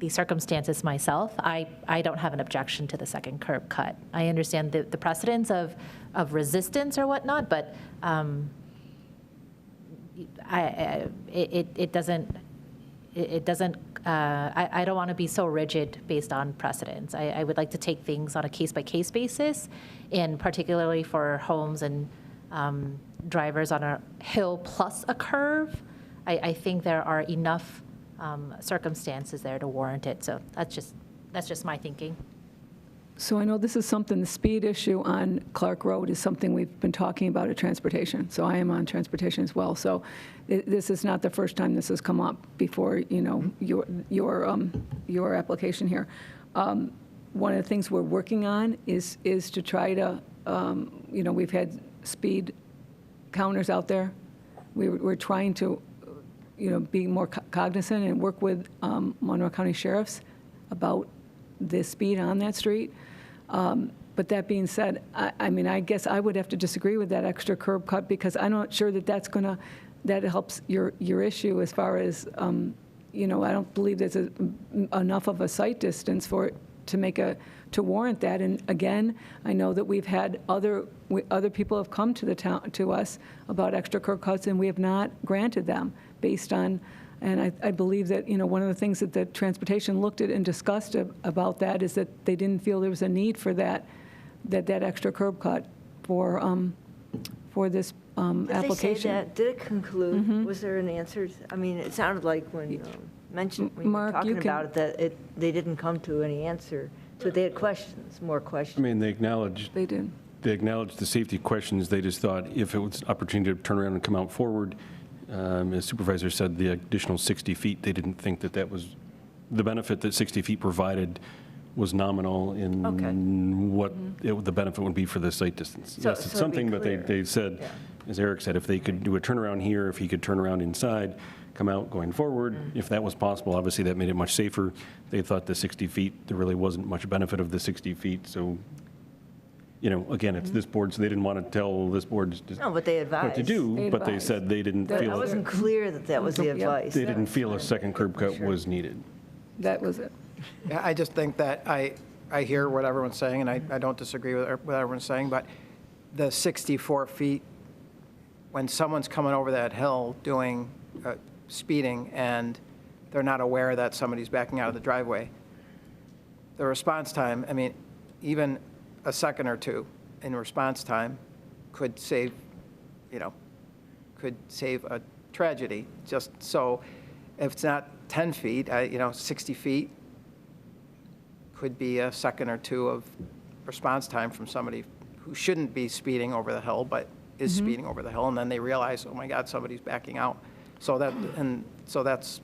circumstances myself, I don't have an objection to the second curb cut. I understand the precedence of resistance or whatnot, but it doesn't, I don't want to be so rigid based on precedents. I would like to take things on a case-by-case basis, and particularly for homes and drivers on a hill plus a curve, I think there are enough circumstances there to warrant it. So that's just my thinking. So I know this is something, the speed issue on Clark Road is something we've been talking about at Transportation. So I am on Transportation as well. So this is not the first time this has come up before, your application here. One of the things we're working on is to try to, we've had speed counters out there. We're trying to, be more cognizant and work with Monroe County Sheriffs about the speed on that street. But that being said, I guess I would have to disagree with that extra curb cut, because I'm not sure that that helps your issue as far as, I don't believe there's enough of a sight distance for it to warrant that. And again, I know that we've had other people have come to us about extra curb cuts, and we have not granted them based on. And I believe that, one of the things that the Transportation looked at and discussed about that is that they didn't feel there was a need for that extra curb cut for this Did application. they say that? Did it conclude? Was there an answer? It sounded like when you mentioned, when you were Mark, talking you can- about it, that they didn't come to any answer. So they had questions, more questions. I mean, they acknowledged They did. the safety questions. They just thought if it was an opportunity to turn around and come out forward, as Supervisor said, the additional 60 feet, they didn't think that was, the benefit that 60 feet provided was nominal in what the benefit would be for the site distance. So- Yes, it's so to be something, but clear. they said, as Eric said, if they could do a turnaround here, if he could turn around inside, come out going forward, if that was possible, obviously that made it much safer. They thought the 60 feet, there really wasn't much benefit of the 60 feet, so, again, it's this board, so they didn't want to tell this board No, but they what advised. to do, They but they advised. said they didn't I feel, wasn't clear that was the Yeah. advice. they didn't feel a second curb cut was needed. That was it. Yeah, I just think that I hear what everyone's saying, and I don't disagree with what everyone's saying, but the 64 feet when someone's coming over that hill doing, speeding, and they're not aware that somebody's backing out of the driveway, the response time, I mean, even a second or two in response time could save, could save a tragedy. Just so if it's not 10 feet, 60 feet could be a second or two of response time from somebody who shouldn't be speeding over the hill, but is speeding over the hill, and then they realize, oh my God, somebody's backing out. So that's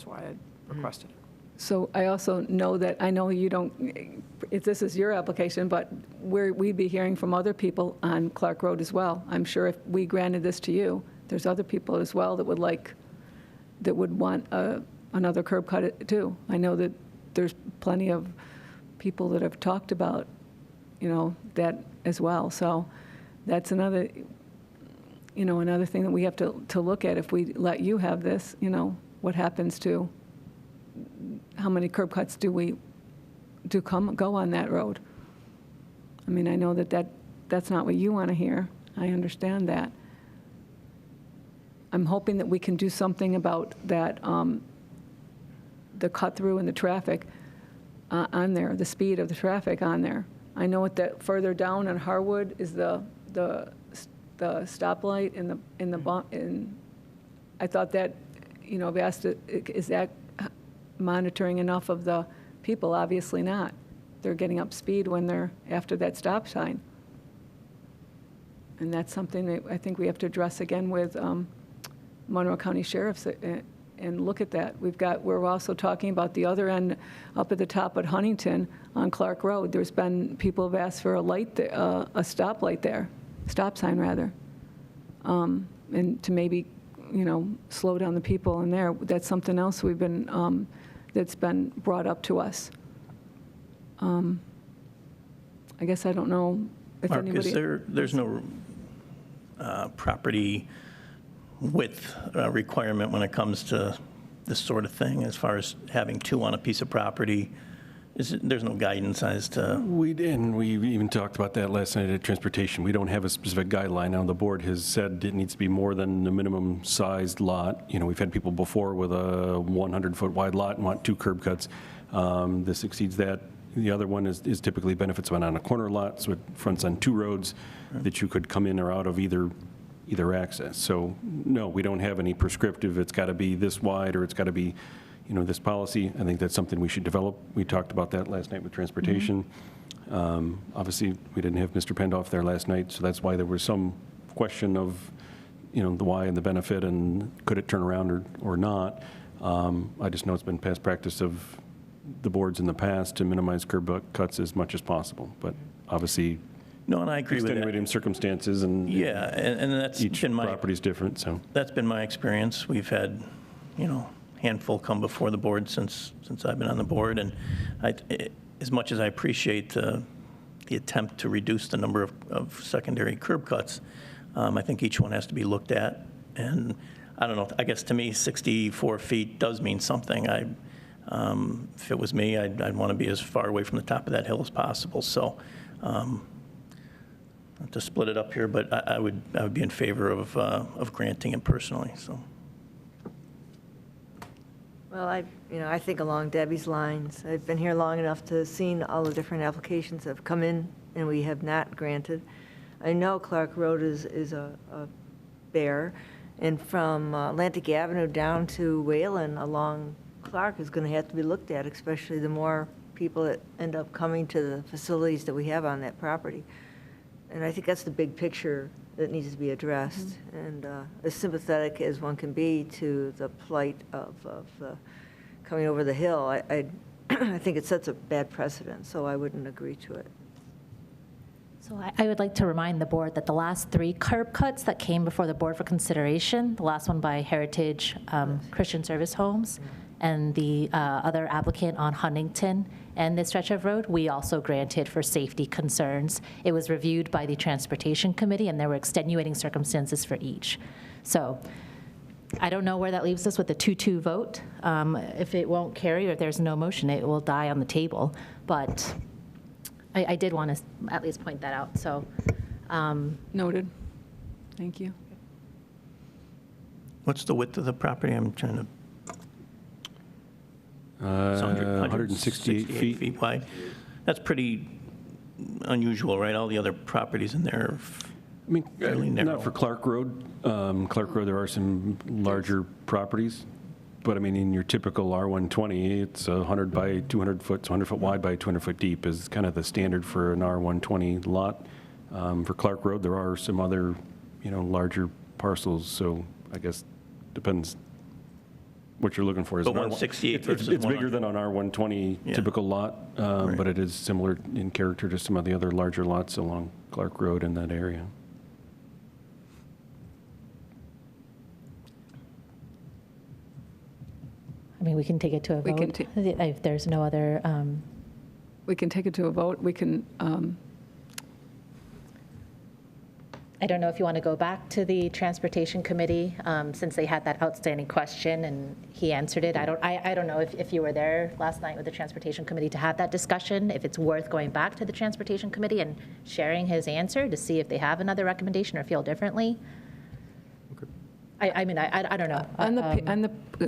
why I requested it. So I also know that, I know you don't, if this is your application, but we'd be hearing from other people on Clark Road as well. I'm sure if we granted this to you, there's other people as well that would want another curb cut too. I know that there's plenty of people that have talked about, that as well. So that's another thing that we have to look at. If we let you have this, what happens to, how many curb cuts go on that road? I mean, I know that's not what you want to hear. I understand that. I'm hoping that we can do something about that, the cut through and the traffic on there, the speed of the traffic on there. I know that further down on Harwood is the stoplight I thought that, I've asked, is that monitoring enough of the people? Obviously not. They're getting up speed when they're after that stop sign. And that's something that I think we have to address again with Monroe County Sheriff's and look at that. We're also talking about the other end up at the top at Huntington on Clark Road. There's been, people have asked for a stoplight there, stop sign rather, and to maybe, slow down the people in there. That's something else that's been brought up to us. I guess I don't know if Mark, anybody. there's no property width requirement when it comes to this sort of thing, as far as having two on a piece of property? There's no guidance as to... We even talked about that last night at Transportation. We don't have a specific guideline. Now, the board has said it needs to be more than the minimum sized lot. We've had people before with a 100-foot wide lot and want two curb cuts. This exceeds that. The other one is typically benefits when on a corner lot, so it fronts on two roads that you could come in or out of either access. So no, we don't have any prescriptive, it's got to be this wide or it's got to be, this policy. I think that's something we should develop. We talked about that last night with Transportation. Obviously, we didn't have Mr. Pendoff there last night, so that's why there was some question of, the why and the benefit and could it turn around or not. I just know it's been past practice of the boards in the past to minimize curb cuts as much as possible, but obviously, No, and I agree with that. extenuating circumstances and Yeah, and that's each been my... property's different, so. That's been my experience. We've had, handful come before the board since I've been on the board, and as much as I appreciate the attempt to reduce the number of secondary curb cuts, I think each one has to be looked at. And I don't know, I guess to me, 64 feet does mean something. If it was me, I'd want to be as far away from the top of that hill as possible. So to split it up here, but I would be in favor of granting it personally. So. Well, I think along Debbie's lines. I've been here long enough to have seen all the different applications that have come in and we have not granted. I know Clark Road is a bear, and from Atlantic Avenue down to Wayland along Clark is going to have to be looked at, especially the more people that end up coming to the facilities that we have on that property. And I think that's the big picture that needs to be addressed. And as sympathetic as one can be to the plight of coming over the hill, I think it sets a bad precedent, so I wouldn't agree to it. So I would like to remind the board that the last 3 curb cuts that came before the board for consideration, the last one by Heritage Christian Service Homes, and the other applicant on Huntington and this stretch of road, we also granted for safety concerns. It was reviewed by the Transportation Committee, and there were extenuating circumstances for each. So I don't know where that leaves us with the 2-2 vote. If it won't carry or if there's no motion, it will die on the table. But I did want to at least point that out. So Noted. Thank you. What's the width of the property? I'm trying to, 168 feet. wide. That's pretty unusual, right? All the other properties in there are I mean, fairly narrow. not for Clark Road. Clark Road, there are some larger properties, but I mean, in your typical R120, it's 100 by 200 foot, it's 100 foot wide by 200 foot deep is kind of the standard for an R120 lot. For Clark Road, there are some other, larger parcels, so I guess depends what you're looking for. But 168 versus It's bigger 100. than an R120 Yeah. typical lot, Right. but it is similar in character to some of the other larger lots along Clark Road in that area. I mean, we can take it to a We can vote if there's no other, We can take it to a vote. We can, I don't know if you want to go back to the Transportation Committee, since they had that outstanding question and he answered it. I don't know if you were there last night with the Transportation Committee to have that discussion, if it's worth going back to the Transportation Committee and sharing his answer to see if they have another recommendation or feel differently. I mean, I don't know.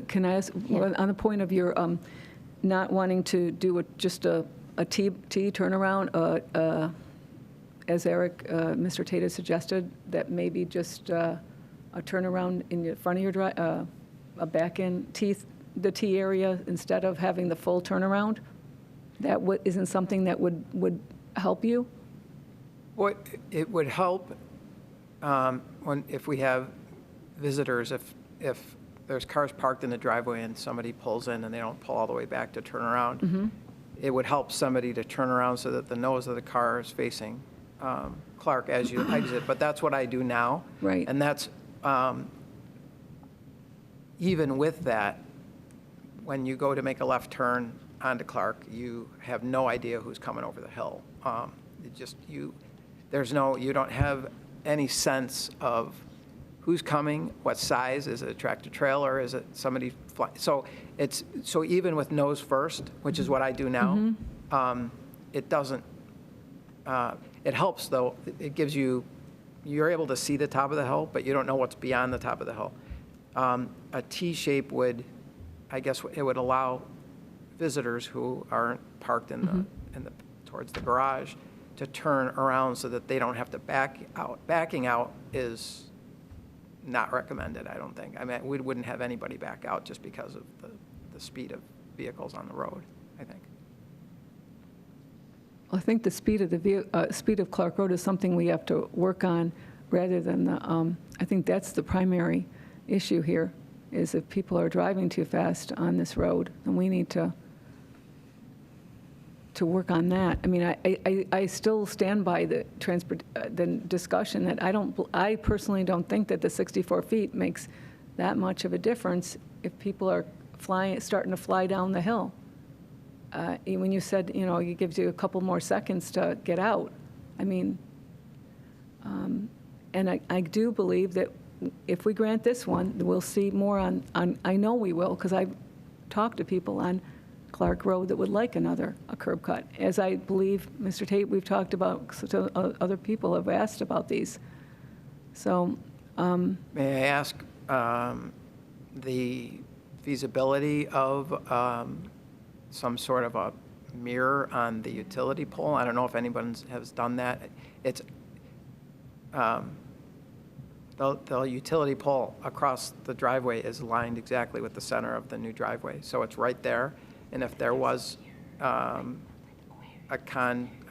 can I ask, on the point of your not wanting to do just a T turnaround, as Eric, Mr. Tate has suggested, that maybe just a turnaround in the front of your drive, a back-end the T area instead of having the full turnaround? That isn't something that would help you? What, it would help if we have visitors, if there's cars parked in the driveway and somebody pulls in and they don't pull all the way back to turn around, it would help somebody to turn around so that the nose of the car is facing Clark as you exit, but that's what I do now. Right. And that's, even with that, when you go to make a left turn onto Clark, you have no idea who's coming over the hill. You don't have any sense of who's coming, what size, is it a tractor trailer, is it somebody flying? So even with nose first, which is what I do now, it doesn't, it helps though. It gives you're able to see the top of the hill, but you don't know what's beyond the top of the hill. A T shape would, I guess, it would allow visitors who aren't parked towards the garage to turn around so that they don't have to back out. Backing out is not recommended, I don't think. I mean, we wouldn't have anybody back out just because of the speed of vehicles on the road, I think. I think the speed of Clark Road is something we have to work on rather than I think that's the primary issue here, is if people are driving too fast on this road, then we need to work on that. I mean, I still stand by the discussion that I personally don't think that the 64 feet makes that much of a difference if people are starting to fly down the hill. When you said, it gives you a couple more seconds to get out. I mean, and I do believe that if we grant this one, we'll see more on I know we will, because I've talked to people on Clark Road that would like a curb cut. As I believe, Mr. Tate, we've talked about, so other people have asked about these. So. May I ask the feasibility of some sort of a mirror on the utility pole? I don't know if anyone has done that. It's the utility pole across the driveway is lined exactly with the center of the new driveway, so it's right there. And if there was I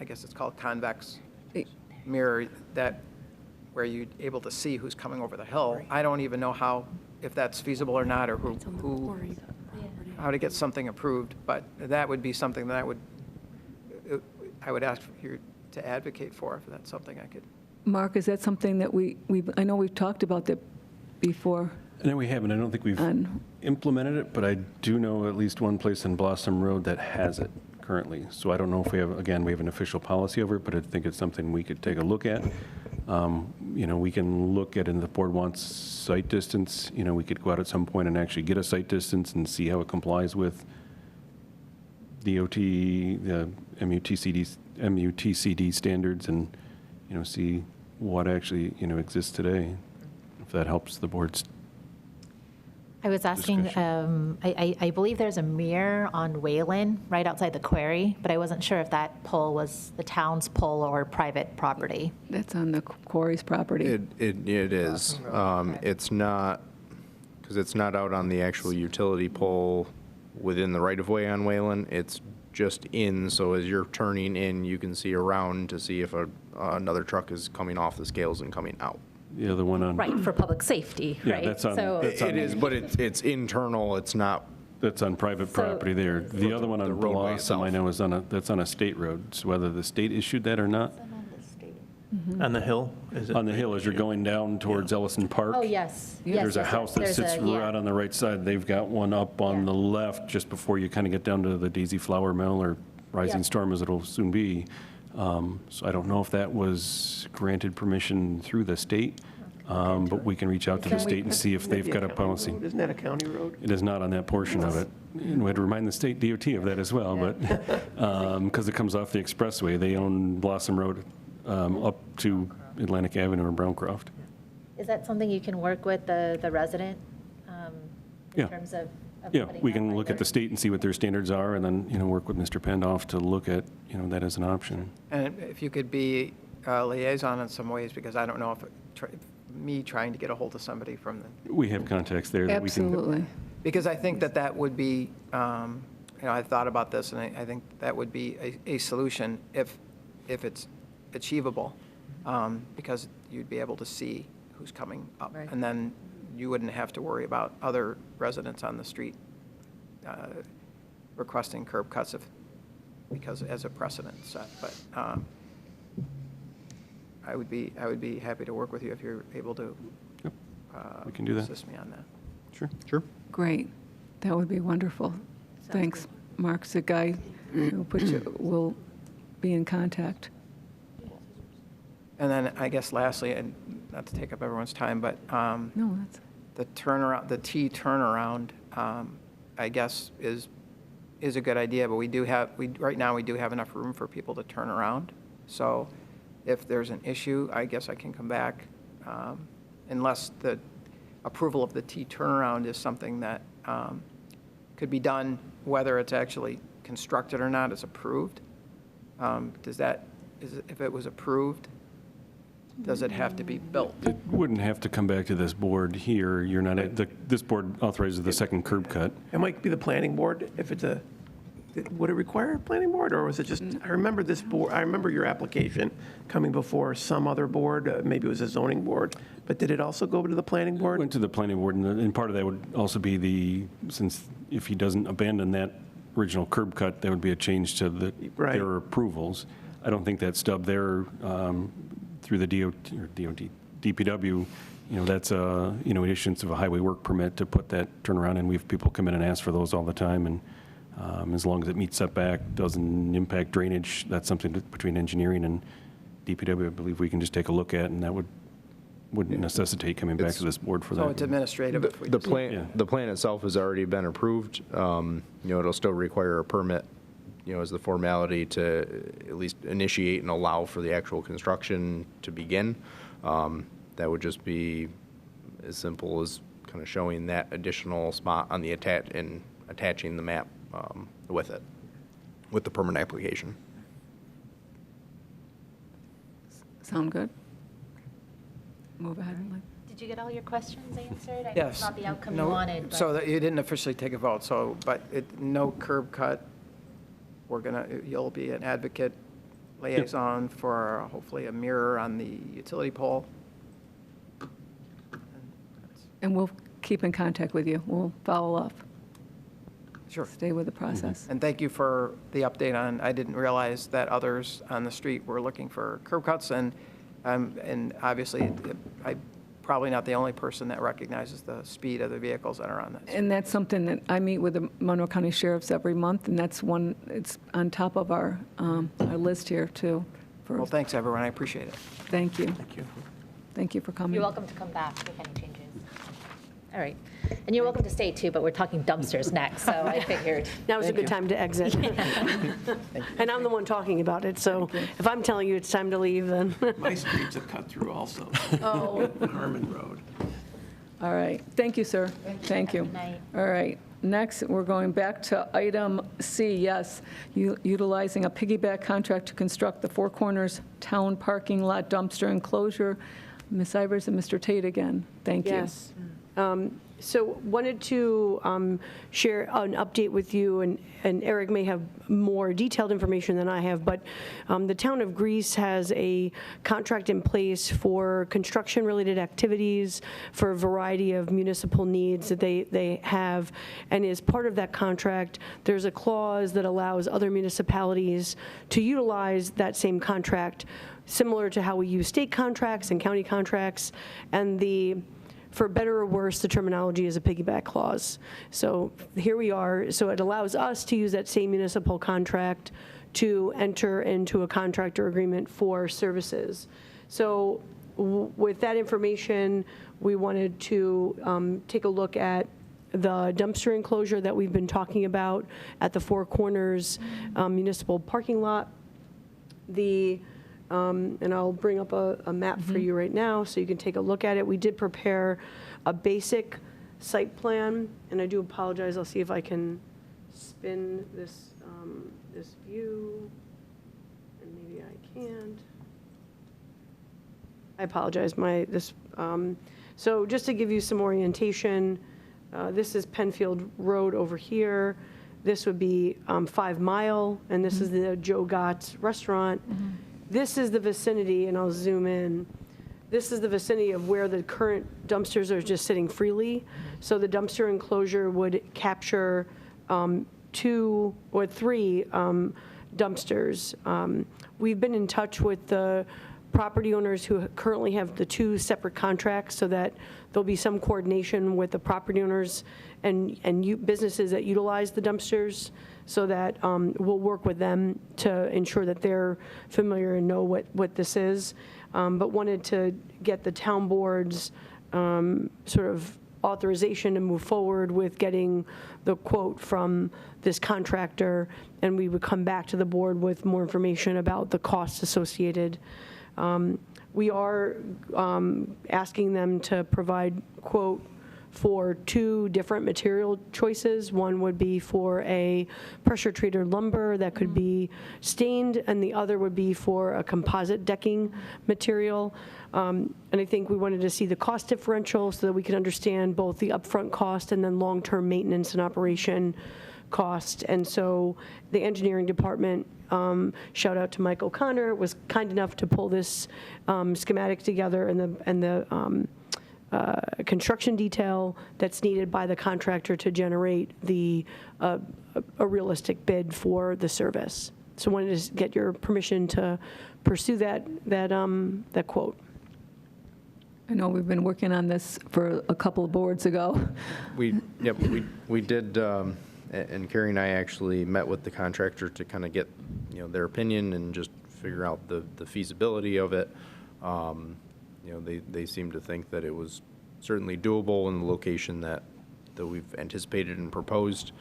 guess it's called convex mirror, where you're able to see who's coming over the hill, I don't even know if that's feasible or not, or how to get something approved, but that would be something that I would ask you to advocate for, if that's something I could. Mark, is that something that I know we've talked about that before? No, we haven't. I don't think we've implemented it, but I do know at least one place in Blossom Road that has it currently. So I don't know if we have an official policy over it, but I think it's something we could take a look at. We can look at, and the board wants site distance, we could go out at some point and actually get a site distance and see how it complies with DOT, the MUTCD standards, and, see what actually, exists today. if that helps the board's. I was asking, Discussion. I believe there's a mirror on Wayland, right outside the quarry, but I wasn't sure if that pole was the town's pole or private property. That's on the quarry's property. It is. It's not, because it's not out on the actual utility pole within the right-of-way on Wayland. It's just in, so as you're turning in, you can see around to see if another truck is coming off the scales and coming out. The other one on. Right, for public safety, Yeah, right? that's on- So- that's It is, but it's internal, it's not. That's on private So- property there. The other one The on roadway Blossom, I itself. know, that's on a state road. So whether the state issued that or not, On the hill? Is it? on the hill as you're going down towards Ellison Park. Oh, yes. Yes, There's a yes, house that there's sits a- yeah. right on the right side. They've got one up on Yeah. the left, just before you kind of get down to the Daisy Flower Mill, or Rising Yeah. Storm as it'll soon be. So I don't know if that was granted permission through the state, but we can reach out to the state and see if they've got a policy. Isn't that a county road? It is not on that portion of it. And we had to remind the state DOT of that as well, but, because it comes off the expressway. They own Blossom Road up to Atlantic Avenue or Browncroft. Is that something you can work with the resident Yeah. in terms of? Yeah, putting we that can right look at there? the state and see what their standards are, and then, work with Mr. Pendoff to look at, that as an option. And if you could be a liaison in some ways, because I don't know if me trying to get a hold of somebody from the, We have contacts there that we can. Absolutely. because I think that would be, I thought about this, and I think that would be a solution if it's achievable, because you'd be able to see who's coming up. Right. And then you wouldn't have to worry about other residents on the street requesting curb cuts because as a precedent set. But I would be happy to work with you if you're able to we can do that. assist me on that. Sure. Sure. Great. That would be wonderful. Thanks. Mark's the guy who will be in contact. And then I guess lastly, and not to take up everyone's time, but No, that's, the turnaround, the T turnaround, I guess is a good idea, but right now we do have enough room for people to turn around. So if there's an issue, I guess I can come back, unless the approval of the T turnaround is something that could be done, whether it's actually constructed or not, is approved. If it was approved, does it have to be built? It wouldn't have to come back to this board here. You're not, this board authorizes the second curb cut. It might be the planning board, if it's would it require a planning board, or was it just, I remember this board, I remember your application coming before some other board, maybe it was a zoning board, but did it also go to the planning board? Went to the planning board, and part of that would also be since if he doesn't abandon that original curb cut, that would be a change to Right. their approvals. I don't think that stub there through the DPW, that's an issuance of a highway work permit to put that turnaround in. We have people come in and ask for those all the time, and as long as it meets setback, doesn't impact drainage, that's something between engineering and DPW, I believe we can just take a look at, and that wouldn't necessitate coming back to this board for that. So it's administrative if we The just- plan, the plan itself has already been approved. It'll still require a permit, as the formality to at least initiate and allow for the actual construction to begin. That would just be as simple as kind of showing that additional spot on the attaching the map with it, with the permit application. sound good? Move ahead. Did you get all your questions answered? I know Yes. it's not the outcome you No, wanted, but. So that you didn't officially take a vote, but no curb cut. You'll be an advocate liaison for hopefully a mirror on the utility pole. And we'll keep in contact with you. We'll follow up. Sure. Stay with the process. And thank you for the update on, I didn't realize that others on the street were looking for curb cuts, and obviously, I'm probably not the only person that recognizes the speed of the vehicles that are on this. And that's something that I meet with the Monroe County Sheriffs every month, and that's one, it's on top of our list here, too. Well, thanks, everyone, I appreciate it. Thank you. Thank you for coming. You're welcome to come back if any changes. All right. And you're welcome to stay, too, but we're talking dumpsters next, so I figured. Now's a good time to exit. And I'm the one talking about it, so if I'm telling you it's time to leave, then. My street's a cut through also. Oh. Harmon Road. All right, thank you, sir. Thank you. Good night. All right, next, we're going back to item C, yes, utilizing a piggyback contract to construct the Four Corners Town Parking Lot Dumpster Enclosure. Ms. Ivers and Mr. Tate again, thank you. Yes. So wanted to share an update with you, and Eric may have more detailed information than I have, but the town of Greece has a contract in place for construction-related activities for a variety of municipal needs that they have, and as part of that contract, there's a clause that allows other municipalities to utilize that same contract, similar to how we use state contracts and county contracts, and for better or worse, the terminology is a piggyback clause. So here we are. So it allows us to use that same municipal contract to enter into a contractor agreement for services. So with that information, we wanted to take a look at the dumpster enclosure that we've been talking about at the Four Corners municipal parking lot. And I'll bring up a map for you right now so you can take a look at it. We did prepare a basic site plan, and I do apologize. I'll see if I can spin this, this view, and maybe I can't. I apologize. So just to give you some orientation, this is Penfield Road over here. This would be 5 Mile, and this is the Joe Gott's restaurant. This is the vicinity, and I'll zoom in. This is the vicinity of where the current dumpsters are just sitting freely. So the dumpster enclosure would capture 2 or 3 dumpsters. We've been in touch with the property owners who currently have the 2 separate contracts so that there'll be some coordination with the property owners and businesses that utilize the dumpsters, so that we'll work with them to ensure that they're familiar and know what this is. But wanted to get the town board's sort of authorization to move forward with getting the quote from this contractor, and we would come back to the board with more information about the costs associated. We are asking them to provide quote for 2 different material choices. One would be for a pressure-treated lumber that could be stained, and the other would be for a composite decking material. And I think we wanted to see the cost differential so that we could understand both the upfront cost and then long-term maintenance and operation cost. And so the engineering department, shout out to Mike O'Connor, was kind enough to pull this schematic together and the construction detail that's needed by the contractor to generate a realistic bid for the service. So I wanted to get your permission to pursue that quote. I know we've been working on this for a couple of boards ago. We did, and Carrie and I actually met with the contractor to kind of get, their opinion and just figure out the feasibility of it. They seem to think that it was certainly doable in the location that we've anticipated and proposed,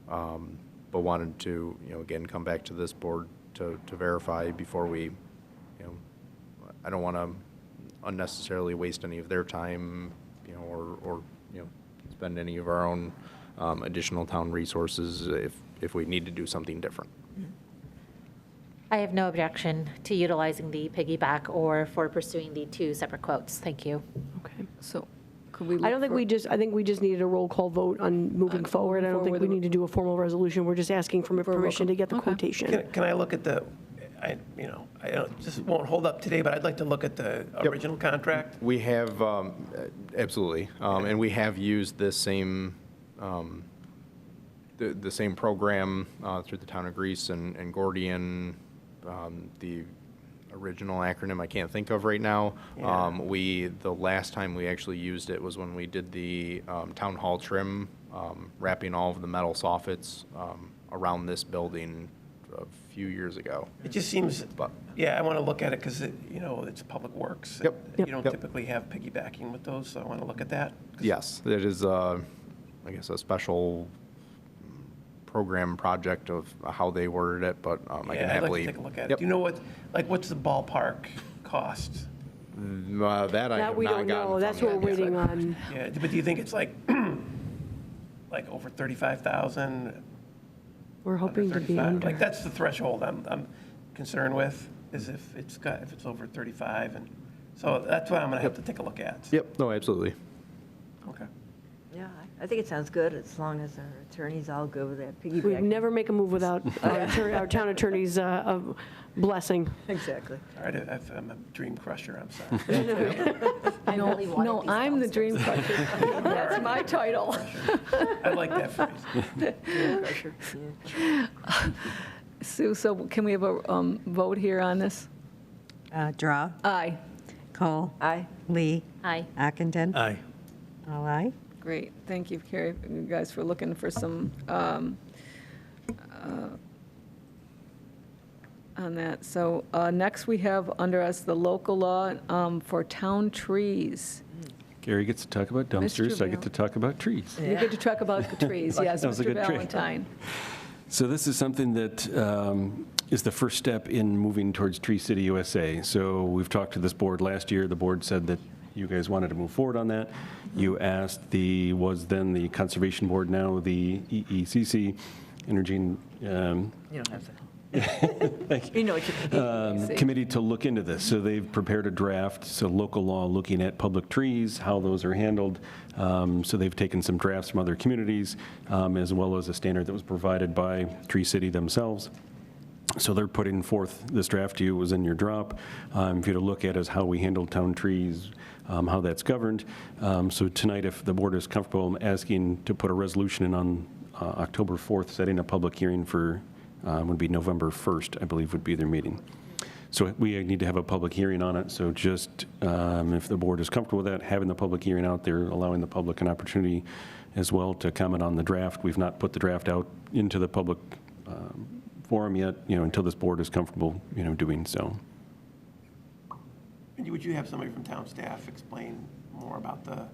but wanted to, again, come back to this board to verify before we, I don't want to unnecessarily waste any of their time, or spend any of our own additional town resources if we need to do something different. I have no objection to utilizing the piggyback or for pursuing the 2 separate quotes. Thank you. Okay. So could we I don't think I think we just needed a roll call vote on moving forward. I don't think we need to do a formal resolution. We're just asking for permission to get the quotation. Can I look at I don't, just won't hold up today, but I'd like to look at the original contract. We have, absolutely, and we have used this same, the same program through the town of Greece and Gordian. The original acronym I can't think of right now. Yeah. The last time we actually used it was when we did the town hall trim, wrapping all of the metal soffits around this building a few years ago. It just seems, I want to look at it because it's public works. Yep. You don't typically have piggybacking with those, so I want to look at that. Yes, it is, I guess, a special program project of how they worded it, but I can I'd like happily. to take a look at it. Yep. Do you know what's the ballpark cost That I have That we not don't gotten know, from that's what them we're yet. waiting on. Yeah, but do you think it's like, like over 35,000? We're hoping to be 35? under. Like, that's the threshold I'm concerned with, is if it's over 35, and so that's what I'm gonna have to take a look at. Yep, no, absolutely. Okay. Yeah, I think it sounds good, as long as our attorney's all good with that We piggyback. never make a move without our town attorney's blessing. Exactly. All right, I'm a dream crusher, I'm sorry. No, I'm the dream crusher. That's my title. I like that phrase. Sue, so can we have a vote here on this? Drawe, Aye. Kohl, Aye. Lee, Aye. Ockenden. Aye. All aye. Great, thank you, Carrie, you guys for looking for some, on that. So next we have under us the local law for town trees. Gary gets to talk about dumpsters, I get to talk about trees. You get to talk about the trees, yes, That was a Mr. good trick. Valentine. So this is something that is the first step in moving towards Tree City USA. So we've talked to this board last year. The board said that you guys wanted to move forward on that. You asked was then the Conservation Board, now the EECC, Energy and You don't have to. Thank you. You know what you mean. Committee to look into this. So they've prepared a draft, so local law looking at public trees, how those are handled. So they've taken some drafts from other communities, as well as a standard that was provided by Tree City themselves. So they're putting forth this draft to you. It was in your drop. If you to look at is how we handle town trees, how that's governed. So tonight, if the board is comfortable, I'm asking to put a resolution in on October 4th, setting a public hearing for, would be November 1st, I believe would be their meeting. So we need to have a public hearing on it. So just if the board is comfortable with that, having the public hearing out there, allowing the public an opportunity as well to comment on the draft. We've not put the draft out into the public forum yet, until this board is comfortable, doing so. And would you have somebody from town staff explain more about the?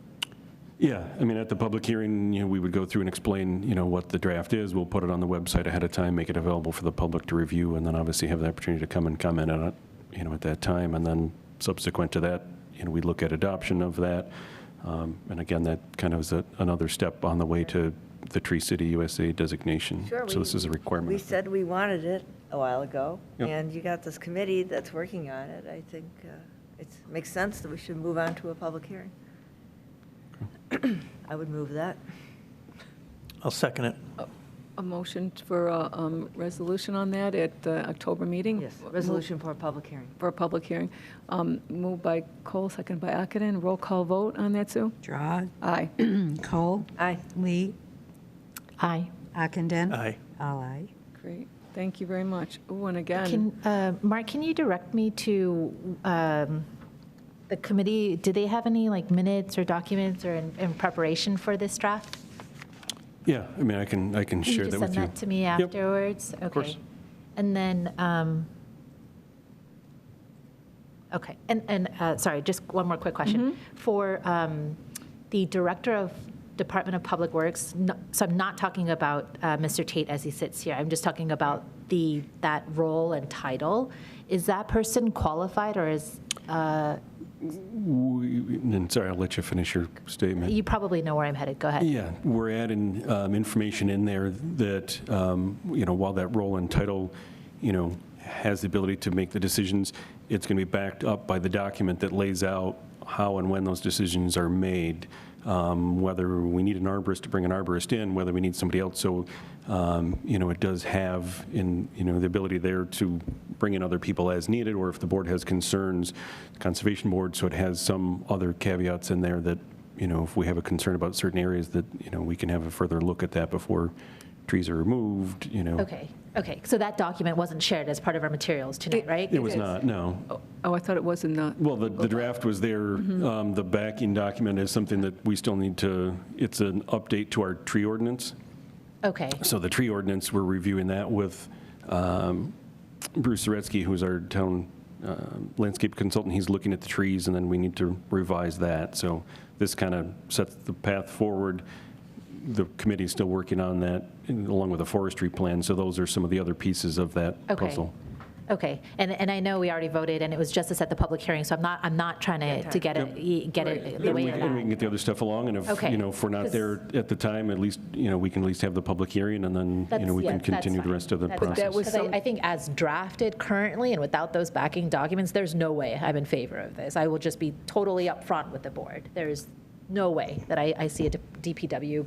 Yeah, I mean, at the public hearing, we would go through and explain, what the draft is. We'll put it on the website ahead of time, make it available for the public to review, and then obviously have the opportunity to come and comment on it, at that time. And then subsequent to that, we look at adoption of that. And again, that kind of is another step on the way to the Tree City USA designation. Sure, So this is a requirement. We said we wanted it a while ago, Yep. and you got this committee that's working on it. I think it makes sense that we should move on to a public hearing. I would move that. I'll second it. A motion for a resolution on that at the October meeting? Yes, resolution for a public hearing. For a public hearing. Moved by Kohl, second by Ockenden. Roll call vote on that, Sue? Drawe, Aye. Kohl, Aye. Lee, Aye. Ockenden. Aye. All aye. Great, thank you very much. Oh, and again, Mark, can you direct me to the committee? Do they have any minutes or documents or in preparation for this draft? Yeah, I mean, I can Can you share just that with send you. that to me Yep. afterwards? Okay. course. And then, okay, and sorry, just one more quick question. For the Director of Department of Public Works, so I'm not talking about Mr. Tate as he sits here, I'm just talking about that role and title. Is that person qualified, or is, And sorry, I'll let you finish your statement. you probably know where I'm headed, go ahead. Yeah, we're adding information in there that, while that role and title, has the ability to make the decisions, it's going to be backed up by the document that lays out how and when those decisions are made, whether we need an arborist to bring an arborist in, whether we need somebody else. So, it does have the ability there to bring in other people as needed, or if the board has concerns, the Conservation Board, so it has some other caveats in there that, if we have a concern about certain areas that, we can have a further look at that before trees are removed, Okay, so that document wasn't shared as part of our materials tonight, right? It was not, no. oh, I thought it was in the, Well, the draft was there. The backing document is something that we still need to, it's an update to our tree ordinance. Okay, So the tree ordinance, we're reviewing that with Bruce Zaretsky, who's our town landscape consultant. He's looking at the trees, and then we need to revise that. So this kind of sets the path forward. The committee's still working on that, along with a forestry plan. So those are some of the other pieces of that Okay. puzzle. Okay, and I know we already voted, and it was just to set the public hearing, so I'm not trying to get it the way of And we can that. get the other stuff along, and if, Okay. if we're not there at the time, at least, we can at least have the public hearing, and then, we can continue the rest of the process. that was Because I think as drafted currently, and without those backing documents, there's no way I'm in favor of this. I will just be totally upfront with the board. There's no way that I see a DPW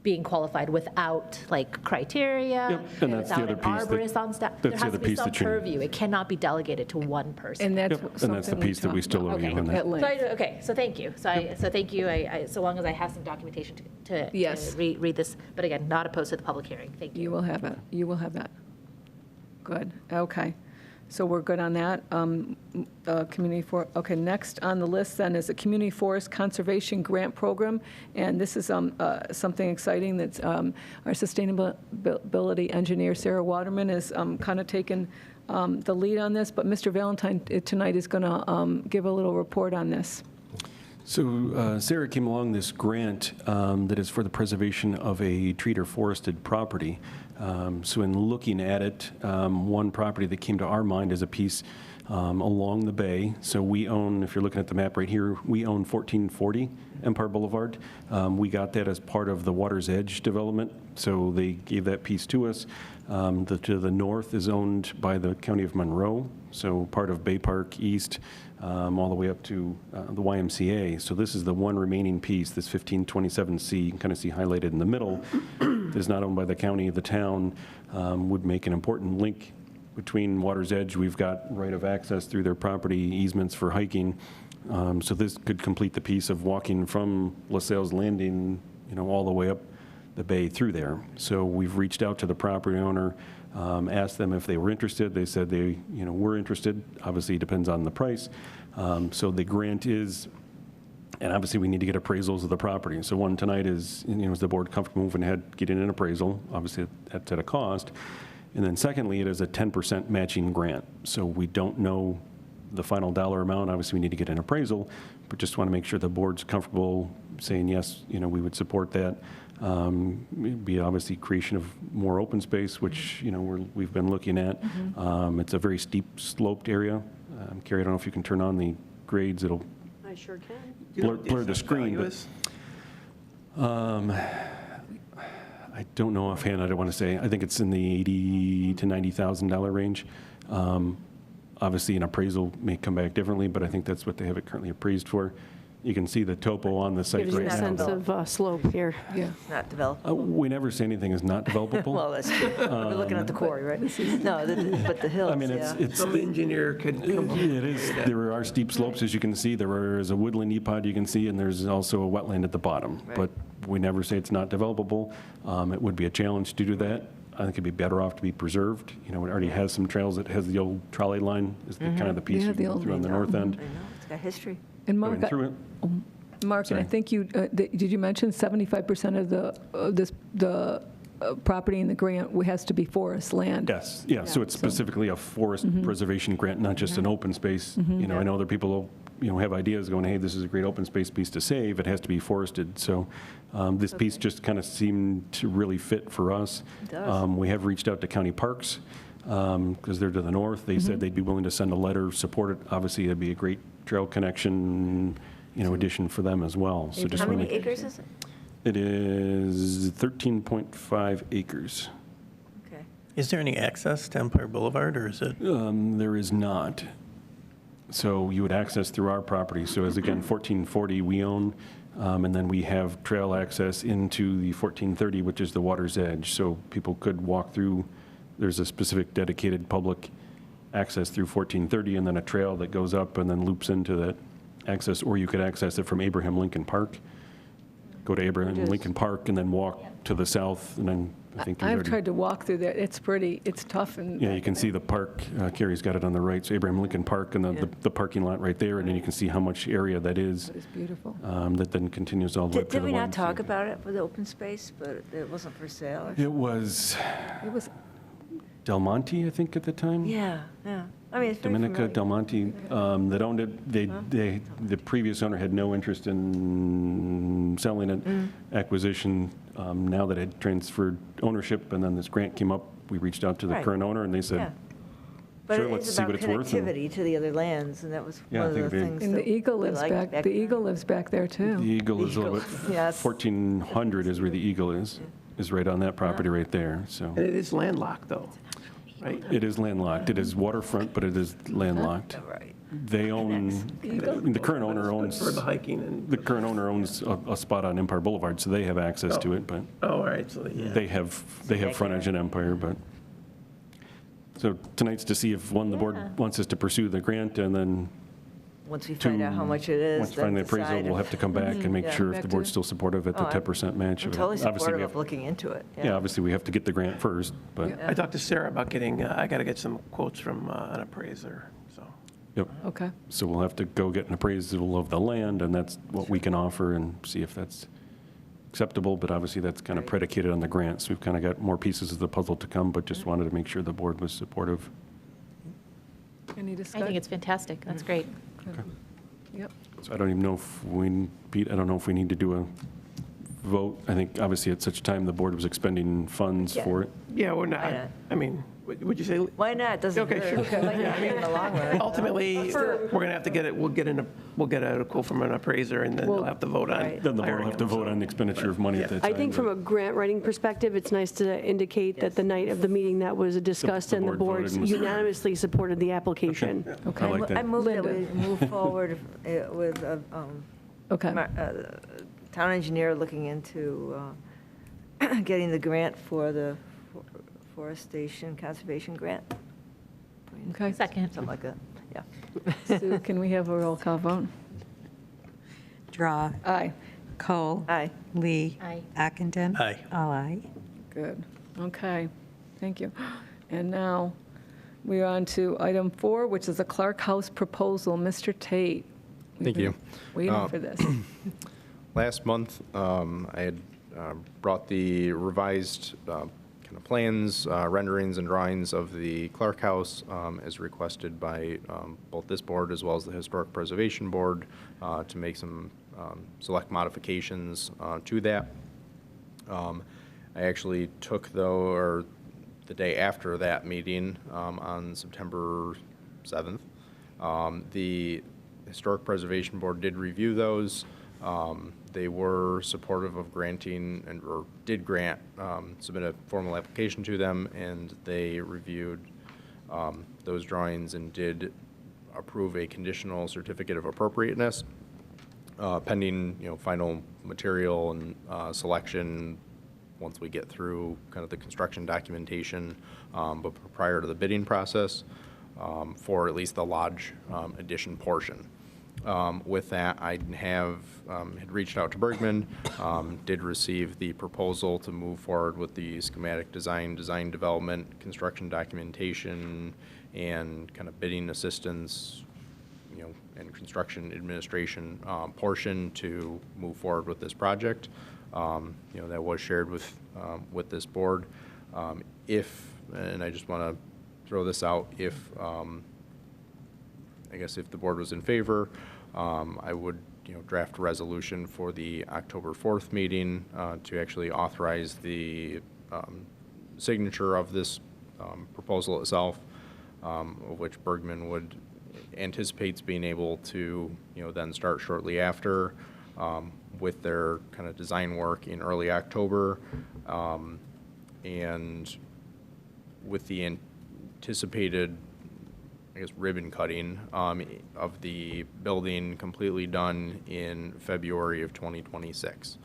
being qualified without criteria, Yep, and that's the without other an piece that- arborist on staff. that's There the has other to be piece some that you- purview. It cannot be delegated to one person. And that's Yep, and that's the something we piece that we talked still owe about you on that. at length. Okay, so thank you. So thank you. So long as I have some documentation to Yes. read this. But again, not opposed to the public hearing. Thank you. You will have it. You will have that. Good. Okay. So we're good on that. Okay, next on the list then is the Community Forest Conservation Grant Program. And this is something exciting that's our sustainability engineer, Sarah Waterman, is kind of taken the lead on this. But Mr. Valentine tonight is going to give a little report on this. So Sarah came along this grant that is for the preservation of a treed or forested property. So in looking at it, one property that came to our mind is a piece along the bay. So we own, if you're looking at the map right here, we own 1440 Empire Boulevard. We got that as part of the Water's Edge development, so they gave that piece to us. To the north is owned by the County of Monroe, so part of Bay Park East, all the way up to the YMCA. So this is the one remaining piece, this 1527C, you can kind of see highlighted in the middle, that is not owned by the county. The town would make an important link between Water's Edge. We've got right of access through their property, easements for hiking. So this could complete the piece of walking from LaSalle's Landing, all the way up the bay through there. So we've reached out to the property owner, asked them if they were interested. They said they, were interested. Obviously, it depends on the price. So the grant is, and obviously we need to get appraisals of the property. So one tonight is, is the board comfortable moving ahead, getting an appraisal? Obviously, that's at a cost. And then secondly, it is a 10% matching grant. So we don't know the final dollar amount. Obviously, we need to get an appraisal, but just want to make sure the board's comfortable saying, yes, we would support that. It'd be obviously creation of more open space, which, we've been looking at. It's a very steep sloped area. Carrie, I don't know if you can turn on the grades. It'll I sure can. blur the screen. But, I don't know offhand. I don't want to say. I think it's in the $80,000 to $90,000 range. Obviously, an appraisal may come back differently, but I think that's what they have it currently appraised for. You can see the topo on the site Gives you right a now. sense of slope here. Yeah. Not developed. We never say anything is not developable. Well, that's true. We're looking at the quarry, right? No, but the hills, I mean, yeah. it's Some engineer could come up it is. There are steep slopes, as you can see. There is a woodland epod you can see, and there's also a wetland at the bottom. Right. But we never say it's not developable. It would be a challenge to do that. I think it'd be better off to be preserved. It already has some trails. It has the old trolley line, is the kind of the piece Yeah, you the go old through on the I know, north end. I know, it's got history. And Mark, Going through it. Mark, and I Sorry. think you, did you mention 75% of the property in the grant has to be forest land? Yes, yeah, so it's specifically a forest preservation grant, not just an open space. I know other people, have ideas going, hey, this is a great open space piece to save, it has to be forested. So this piece just kind of seemed to really fit for us. It does. We have reached out to county parks, because they're to the north. They said they'd be willing to send a letter, support it. Obviously, it'd be a great trail connection, addition for them as well. So just How wanna many make- acres is it? It is 13.5 acres. Okay. Is there any access to Empire Boulevard, or is it? There is not. So you would access through our property. So as again, 1440 we own, and then we have trail access into the 1430, which is the Water's Edge. So people could walk through. There's a specific dedicated public access through 1430, and then a trail that goes up and then loops into that access. Or you could access it from Abraham Lincoln Park. Go to Abraham Lincoln Park and then walk to the south, and then I think there's I've already- tried to walk through there. It's pretty, it's tough and. Yeah, you can see the park. Carrie's got it on the right. So Abraham Lincoln Park and the parking lot right there, and then you can see how much area that is. It's beautiful. That then continues all the way up to Did the we not YMCA. talk about it for the open space, but it wasn't for sale? or- It was It was, Del Monte, I think, at the time. Yeah, yeah. I mean, it's very Dominica familiar. Del Monte that owned it. The previous owner had no interest in selling it. Acquisition, now that it had transferred ownership, and then this grant came up, we reached out to the Right. current owner, and they Yeah. said, But sure, it let's is see about what it's worth. and- connectivity to the other lands, and that was Yeah, I one of think the it'd be- things And that the eagle we lives liked back, the then. eagle lives back there, The too. Eagle is a little Eagle, bit, yes. 1,400 is where the Eagle is right on that property right there, so. And it is landlocked, though, right? It is landlocked. It is waterfront, but it is landlocked. Right. They own, the current owner owns, For the hiking and, the current owner owns a spot on Empire Boulevard, so they have access to it, but oh, all right, so, yeah. they have frontage in Empire, but. So tonight's to see if, the board wants us to pursue the grant, and then Once we find out how much it is, once we find the then appraisal, decide we'll if- have to come back and make Yeah. sure if Back the to board's it. still supportive at the Oh, 10% match. I'm totally Obviously, we supportive have- of looking into it. Yeah, obviously, we have to get the grant first, but, I talked to Sarah about getting, I got to get some quotes from an appraiser, so. yep. Okay. So we'll have to go get an appraisal of the land, and that's what we can offer, and see if that's acceptable, but obviously that's kind of Right. predicated on the grant, so we've kind of got more pieces of the puzzle to come, but just wanted to make sure the board was supportive. Any I discussion? think it's fantastic. That's great. Yep. So I don't even know if Pete, I don't know if we need to do a vote. I think obviously at such time, the board was expending funds for it. Yeah, we're Why not, not? I mean, would you say, Why not? Doesn't Okay, hurt. sure. Might not be in the long run. ultimately, we're going to have to get it, we'll get a quote from an appraiser, and then we'll have to vote on. Right. Then the board will hiring have to him, vote so. on the expenditure of money at that time. I think from a grant writing perspective, it's nice to indicate that the night of the meeting that was discussed The and the board board voted and was- unanimously supported the application. I like I that. move that Linda. we move forward with Okay. town engineer looking into getting the grant for the forestation conservation grant. Okay. Second. Something like that, yeah. Sue, can we have a roll call vote? Drawe, Aye. Kohl, Aye. Lee. Aye. Ockenden. Aye. All aye. Good. Okay. Thank you. And now we are on to item 4, which is a Clark House proposal. Mr. Tate. we've Thank you. been Waiting for this. Last month, I had brought the revised kind of plans, renderings, and drawings of the Clark House as requested by both this board as well as the Historic Preservation Board to make some select modifications to that. I actually took, the day after that meeting, on September 7th, the Historic Preservation Board did review those. They were supportive of granting, or did grant, submit a formal application to them, and they reviewed those drawings and did approve a conditional certificate of appropriateness, pending, final material and selection once we get through kind of the construction documentation, but prior to the bidding process, for at least the lodge addition portion. With that, I had reached out to Bergman, did receive the proposal to move forward with the schematic design development, construction documentation, and kind of bidding assistance, and construction administration portion to move forward with this project. That was shared with this board. And I just want to throw this out, I guess if the board was in favor, I would, draft a resolution for the October 4th meeting to actually authorize the signature of this proposal itself, of which Bergman would anticipates being able to, then start shortly after with their kind of design work in early October, and with the anticipated, I guess, ribbon cutting of the building completely done in February of 2026.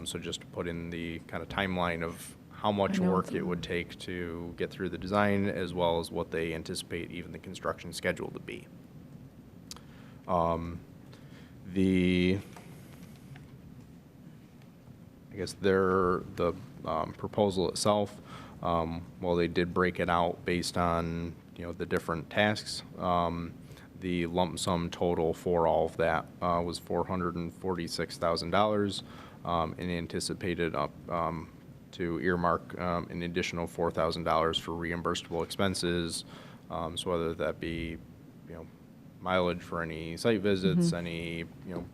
So just to put in the kind of timeline of how much work it would take to get through the design, as well as what they anticipate even the construction schedule to be. I guess the proposal itself, well, they did break it out based on, the different tasks. The lump sum total for all of that was $446,000, and anticipated up to earmark an additional $4,000 for reimbursable expenses. So whether that be, mileage for any site visits, any,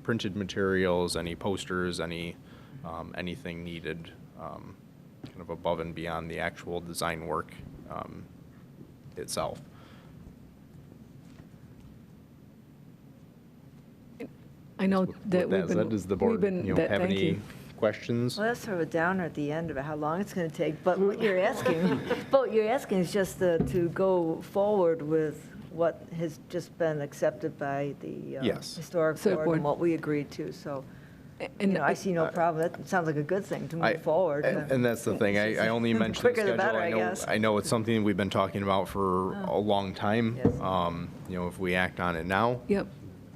printed materials, any posters, any anything needed kind of above and beyond the actual design work itself. I know that With we've that been. said, does the we've board, been- have thank any you. questions? Well, that's sort of a downer at the end about how long it's going to take, but what you're asking is just to go forward with what has just been accepted by the Yes. Historic Historic Board Board. and what we agreed to, so, And I see no problem. That sounds like a good thing to I- move forward. And that's the thing, I only mentioned the Quicker the schedule. better, I guess. I know it's something we've been talking about for a long time. Yes. If we act on it now, Yep.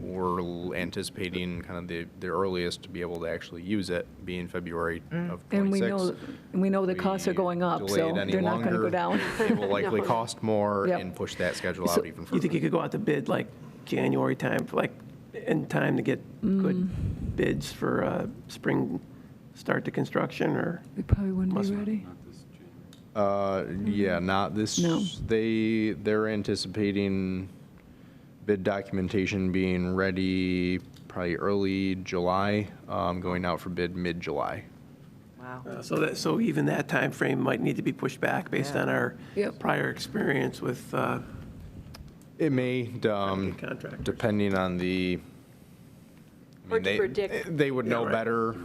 we're anticipating kind of the earliest to be able to actually use it being February of And 26. we know the costs are We going up, delay so it any they're not going to go longer, down. It will likely cost more Yep. and push that schedule So- out even You further. think you could go out to bid like January time, for like, in time to get good bids for spring start to construction, or? We probably wouldn't Must- be ready. Yeah, not this. No. They're anticipating bid documentation being ready probably early July, going out for bid mid-July. Wow. So even that time frame might need to be pushed back based on our Yep. prior experience with, It may, contractors. depending on the. I Hard mean, to predict. They would know right. better.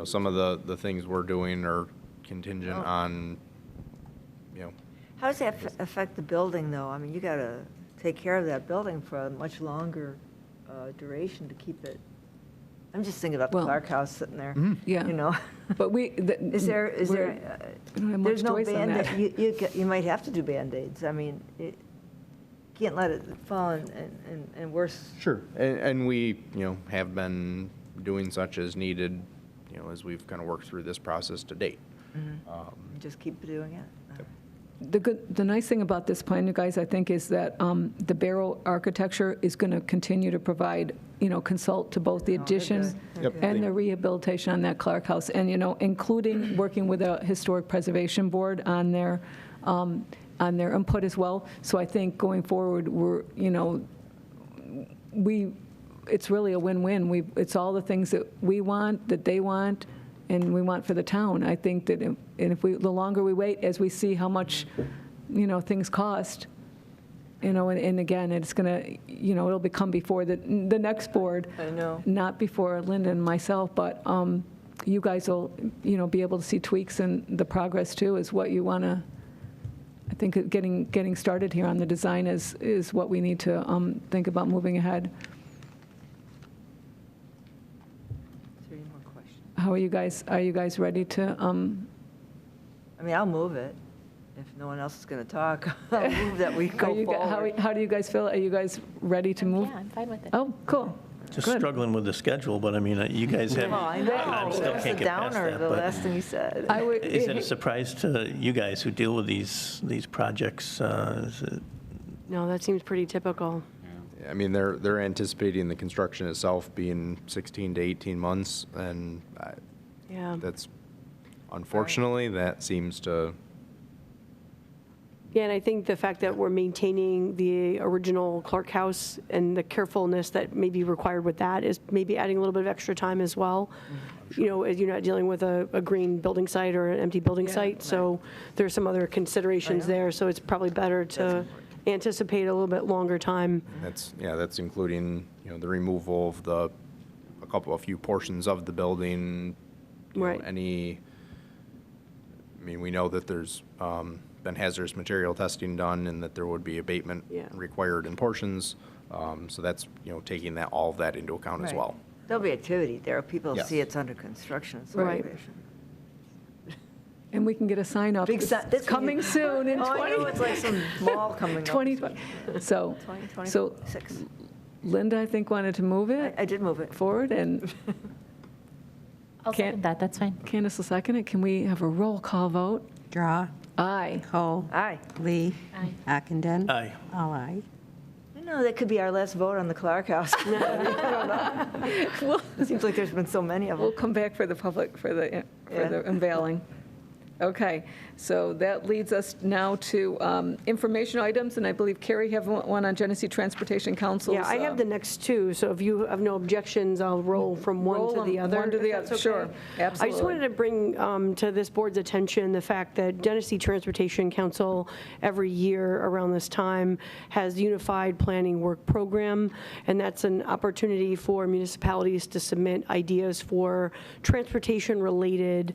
Some of the things we're doing are contingent on, How does that affect the building, though? I mean, you got to take care of that building for a much longer duration to keep it. I'm just thinking about the Well- Clark House sitting there, Yeah. you know? But Is there, we don't have much there's no choice on that. Band-Aid, you might have to do Band-Aids. I mean, can't let it fall and worse. Sure. And we, have been doing such as needed, as we've kind of worked through this process to date. Just keep doing it. The nice thing about this plan, you guys, I think, is that the Barrow Architecture is going to continue to provide, consult to both the they're addition good. They're Yep. and the rehabilitation on that Clark House, and, including working with a Historic Preservation Board on their input as well. So I think going forward, it's really a win-win. It's all the things that we want, that they want, and we want for the town. I think that, the longer we wait, as we see how much, things cost, and again, it's gonna, it'll become before the next board. I know. Not before Linda and myself, but you guys will, be able to see tweaks in the progress too, is what you want to, I think getting started here on the design is what we need to think about moving ahead. Is there any more questions? How are you guys ready to, I mean, I'll move it. If no one else is going to talk, I'll move that we go forward. how do you guys feel? Are you guys ready to move? Yeah, I'm fine with it. Oh, cool. Just Good. struggling with the schedule, but I mean, you guys have. Oh, I know. I still That's can't a get past downer, that, the but last thing you said. I would. is it a surprise to you guys who deal with these projects? Is it- No, that seems pretty typical. I mean, they're anticipating the construction itself being 16 to 18 months, and Yeah. that's, unfortunately, that seems to, Yeah, and I think the fact that we're maintaining the original Clark House and the carefulness that may be required with that is maybe adding a little bit of extra time as well. As you're not dealing with a green building site or an empty building site, so there's some other considerations there, so it's probably better to anticipate a little bit longer time. that's including, the removal of a few portions of the building. Right. I mean, we know that there's been hazardous material testing done and that there would be abatement Yeah. required in portions. So that's, taking all of that into account as Right. well. There'll be activity there. People Yes. see it's under construction. It's Right. renovation. And we can get a sign up. Big sign- It's coming soon in Oh, I know, it's like some mall coming up. 2020. So, 2026. Linda, I think, wanted to move it I did move it. forward, and I'll second that, that's fine. Candace will second it. Can we have a roll call vote? Drawe, Aye. Kohl, Aye. Lee, Aye. Ockenden. Aye. All aye. That could be our last vote on the Clark House. I don't know. It seems like there's been so many of We'll them. come back for the public, for the Yeah. unveiling. Okay, so that leads us now to information items, and I believe Carrie have one on Genesee Transportation Council's. Yeah, I have the next two, so if you have no objections, I'll roll from one Roll to the them, other. one to the if other, that's sure, okay. absolutely. I just wanted to bring to this board's attention the fact that Genesee Transportation Council every year around this time has Unified Planning Work Program, and that's an opportunity for municipalities to submit ideas for transportation-related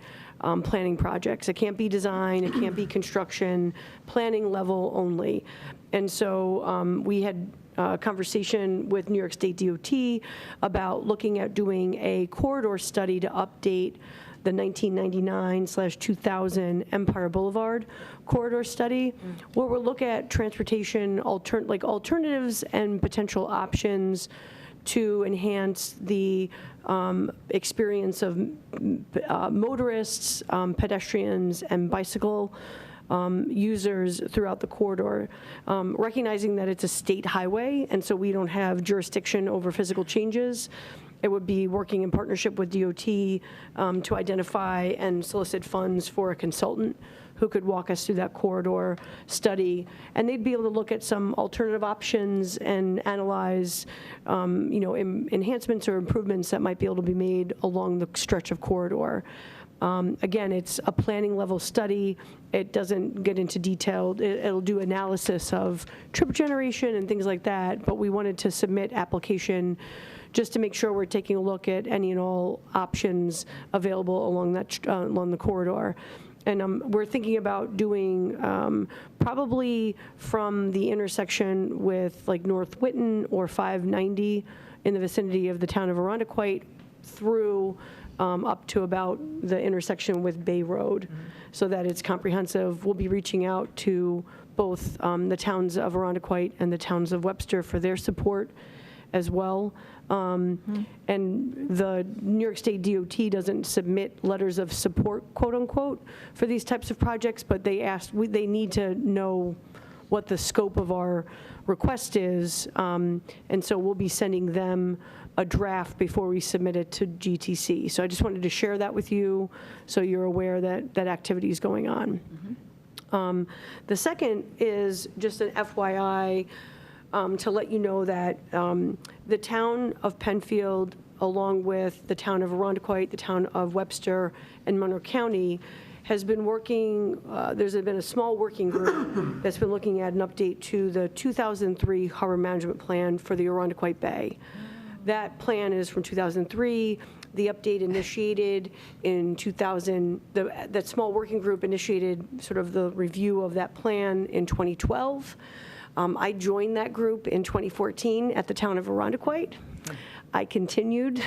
planning projects. It can't be design, it can't be construction, planning level only. And so we had a conversation with New York State DOT about looking at doing a corridor study to update the 1999/2000 Empire Boulevard corridor study, where we'll look at transportation alternatives and potential options to enhance the experience of motorists, pedestrians, and bicycle users throughout the corridor, recognizing that it's a state highway, and so we don't have jurisdiction over physical changes. It would be working in partnership with DOT to identify and solicit funds for a consultant who could walk us through that corridor study. And they'd be able to look at some alternative options and analyze, enhancements or improvements that might be able to be made along the stretch of corridor. Again, it's a planning level study. It doesn't get into detail. It'll do analysis of trip generation and things like that, but we wanted to submit application just to make sure we're taking a look at any and all options available along the corridor. And we're thinking about doing probably from the intersection with like North Whitten or 590 in the vicinity of the town of Irondequoit through up to about the intersection with Bay Road, so that it's comprehensive. We'll be reaching out to both the towns of Irondequoit and the towns of Webster for their support as well. And the New York State DOT doesn't submit letters of support, quote unquote, for these types of projects, but they need to know what the scope of our request is. And so we'll be sending them a draft before we submit it to GTC. So I just wanted to share that with you so you're aware that that activity is going on. The second is just an FYI to let you know that the town of Penfield, along with the town of Irondequoit, the town of Webster, and Monroe County, has been working, there's been a small working group that's been looking at an update to the 2003 Harbor Management Plan for the Irondequoit Bay. That plan is from 2003. The update initiated in 2000, that small working group initiated sort of the review of that plan in 2012. I joined that group in 2014 at the town of Irondequoit. I continued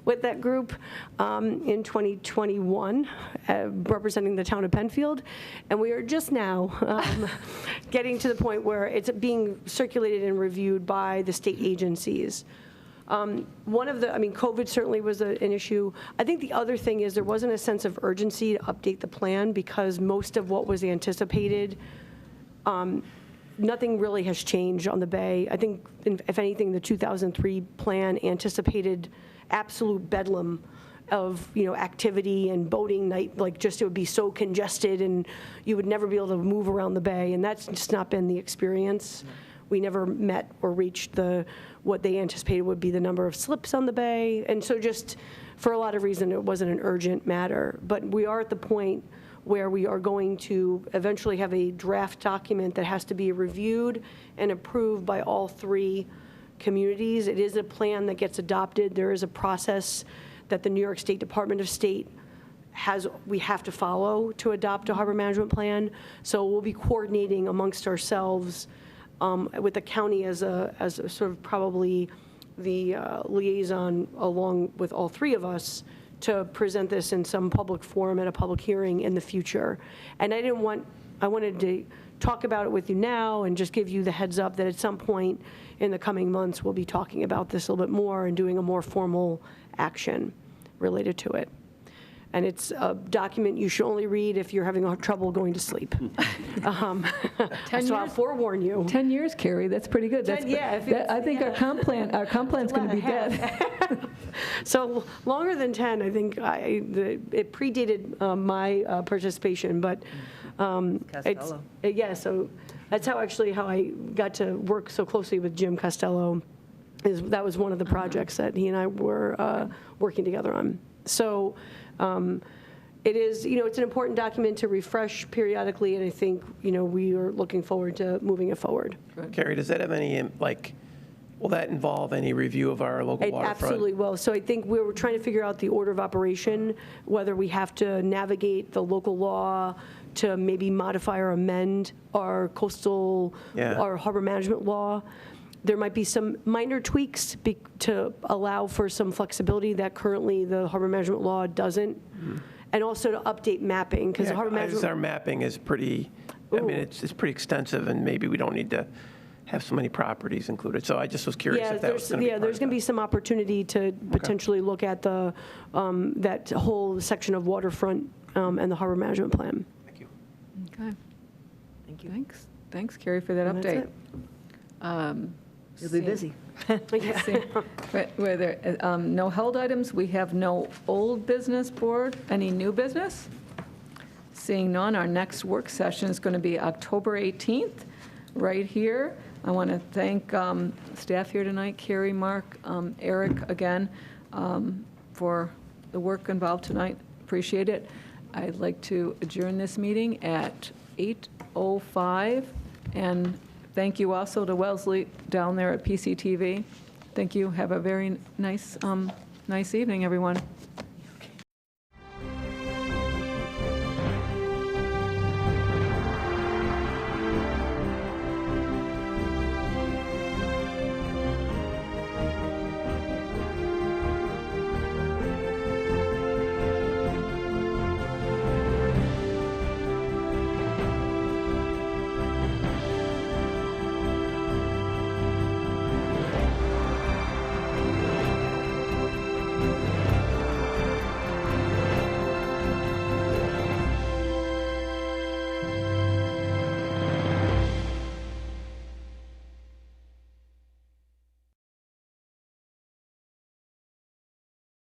with that group in 2021, representing the town of Penfield, and we are just now getting to the point where it's being circulated and reviewed by the state agencies. COVID certainly was an issue. I think the other thing is there wasn't a sense of urgency to update the plan because most of what was anticipated, nothing really has changed on the bay. I think, if anything, the 2003 plan anticipated absolute bedlam of activity and boating night, like just it would be so congested and you would never be able to move around the bay, and that's just not been the experience. We never met or reached what they anticipated would be the number of slips on the bay, and so just for a lot of reasons it wasn't an urgent matter. But we are at the point where we are going to eventually have a draft document that has to be reviewed and approved by all three communities. It is a plan that gets adopted. There is a process that the New York State Department of State we have to follow to adopt a harbor management plan. So we'll be coordinating amongst ourselves with the county as a sort of probably the liaison along with all three of us to present this in some public forum at a public hearing in the future. And I wanted to talk about it with you now and just give you the heads up that at some point in the coming months we'll be talking about this a little bit more and doing a more formal action related to it. and it's a document you should only read if you're having trouble going to sleep. So I'll forewarn you. 10 years, Carrie, that's pretty good. That's, yeah, if I think our comp plan's going to be dead. So longer than 10, I think it predated my participation, but Costello. yeah, so that's how I got to work so closely with Jim Costello. That was one of the projects that he and I were working together on. So it is, it's an important document to refresh periodically, and I think, we are looking forward to moving it forward. Carrie, does that have any, will that involve any review of our local It waterfront? absolutely will. So I think we were trying to figure out the order of operation, whether we have to navigate the local law to maybe modify or amend our coastal, our harbor management law. There might be some minor tweaks to allow for some flexibility that currently the harbor management law doesn't. And also to update mapping, because the harbor management. Our mapping is pretty, it's pretty extensive, and maybe we don't need to have so many properties included. So I just was curious if that was going to be part there's of going to be that. some opportunity to potentially look at the, that whole section of waterfront and the harbor management plan. Thank you. Okay. Thank you. Thanks, Carrie, for that And that's update. You'll be busy. Were there no held items? We have no old business board. Any new business? Seeing none, our next work session is going to be October 18th, right here. I want to thank staff here tonight, Carrie, Mark, Eric, again, for the work involved tonight. Appreciate it. I'd like to adjourn this meeting at 8:05, and thank you also to Wellesley down there at PCTV. Thank you. Have a very nice evening, everyone.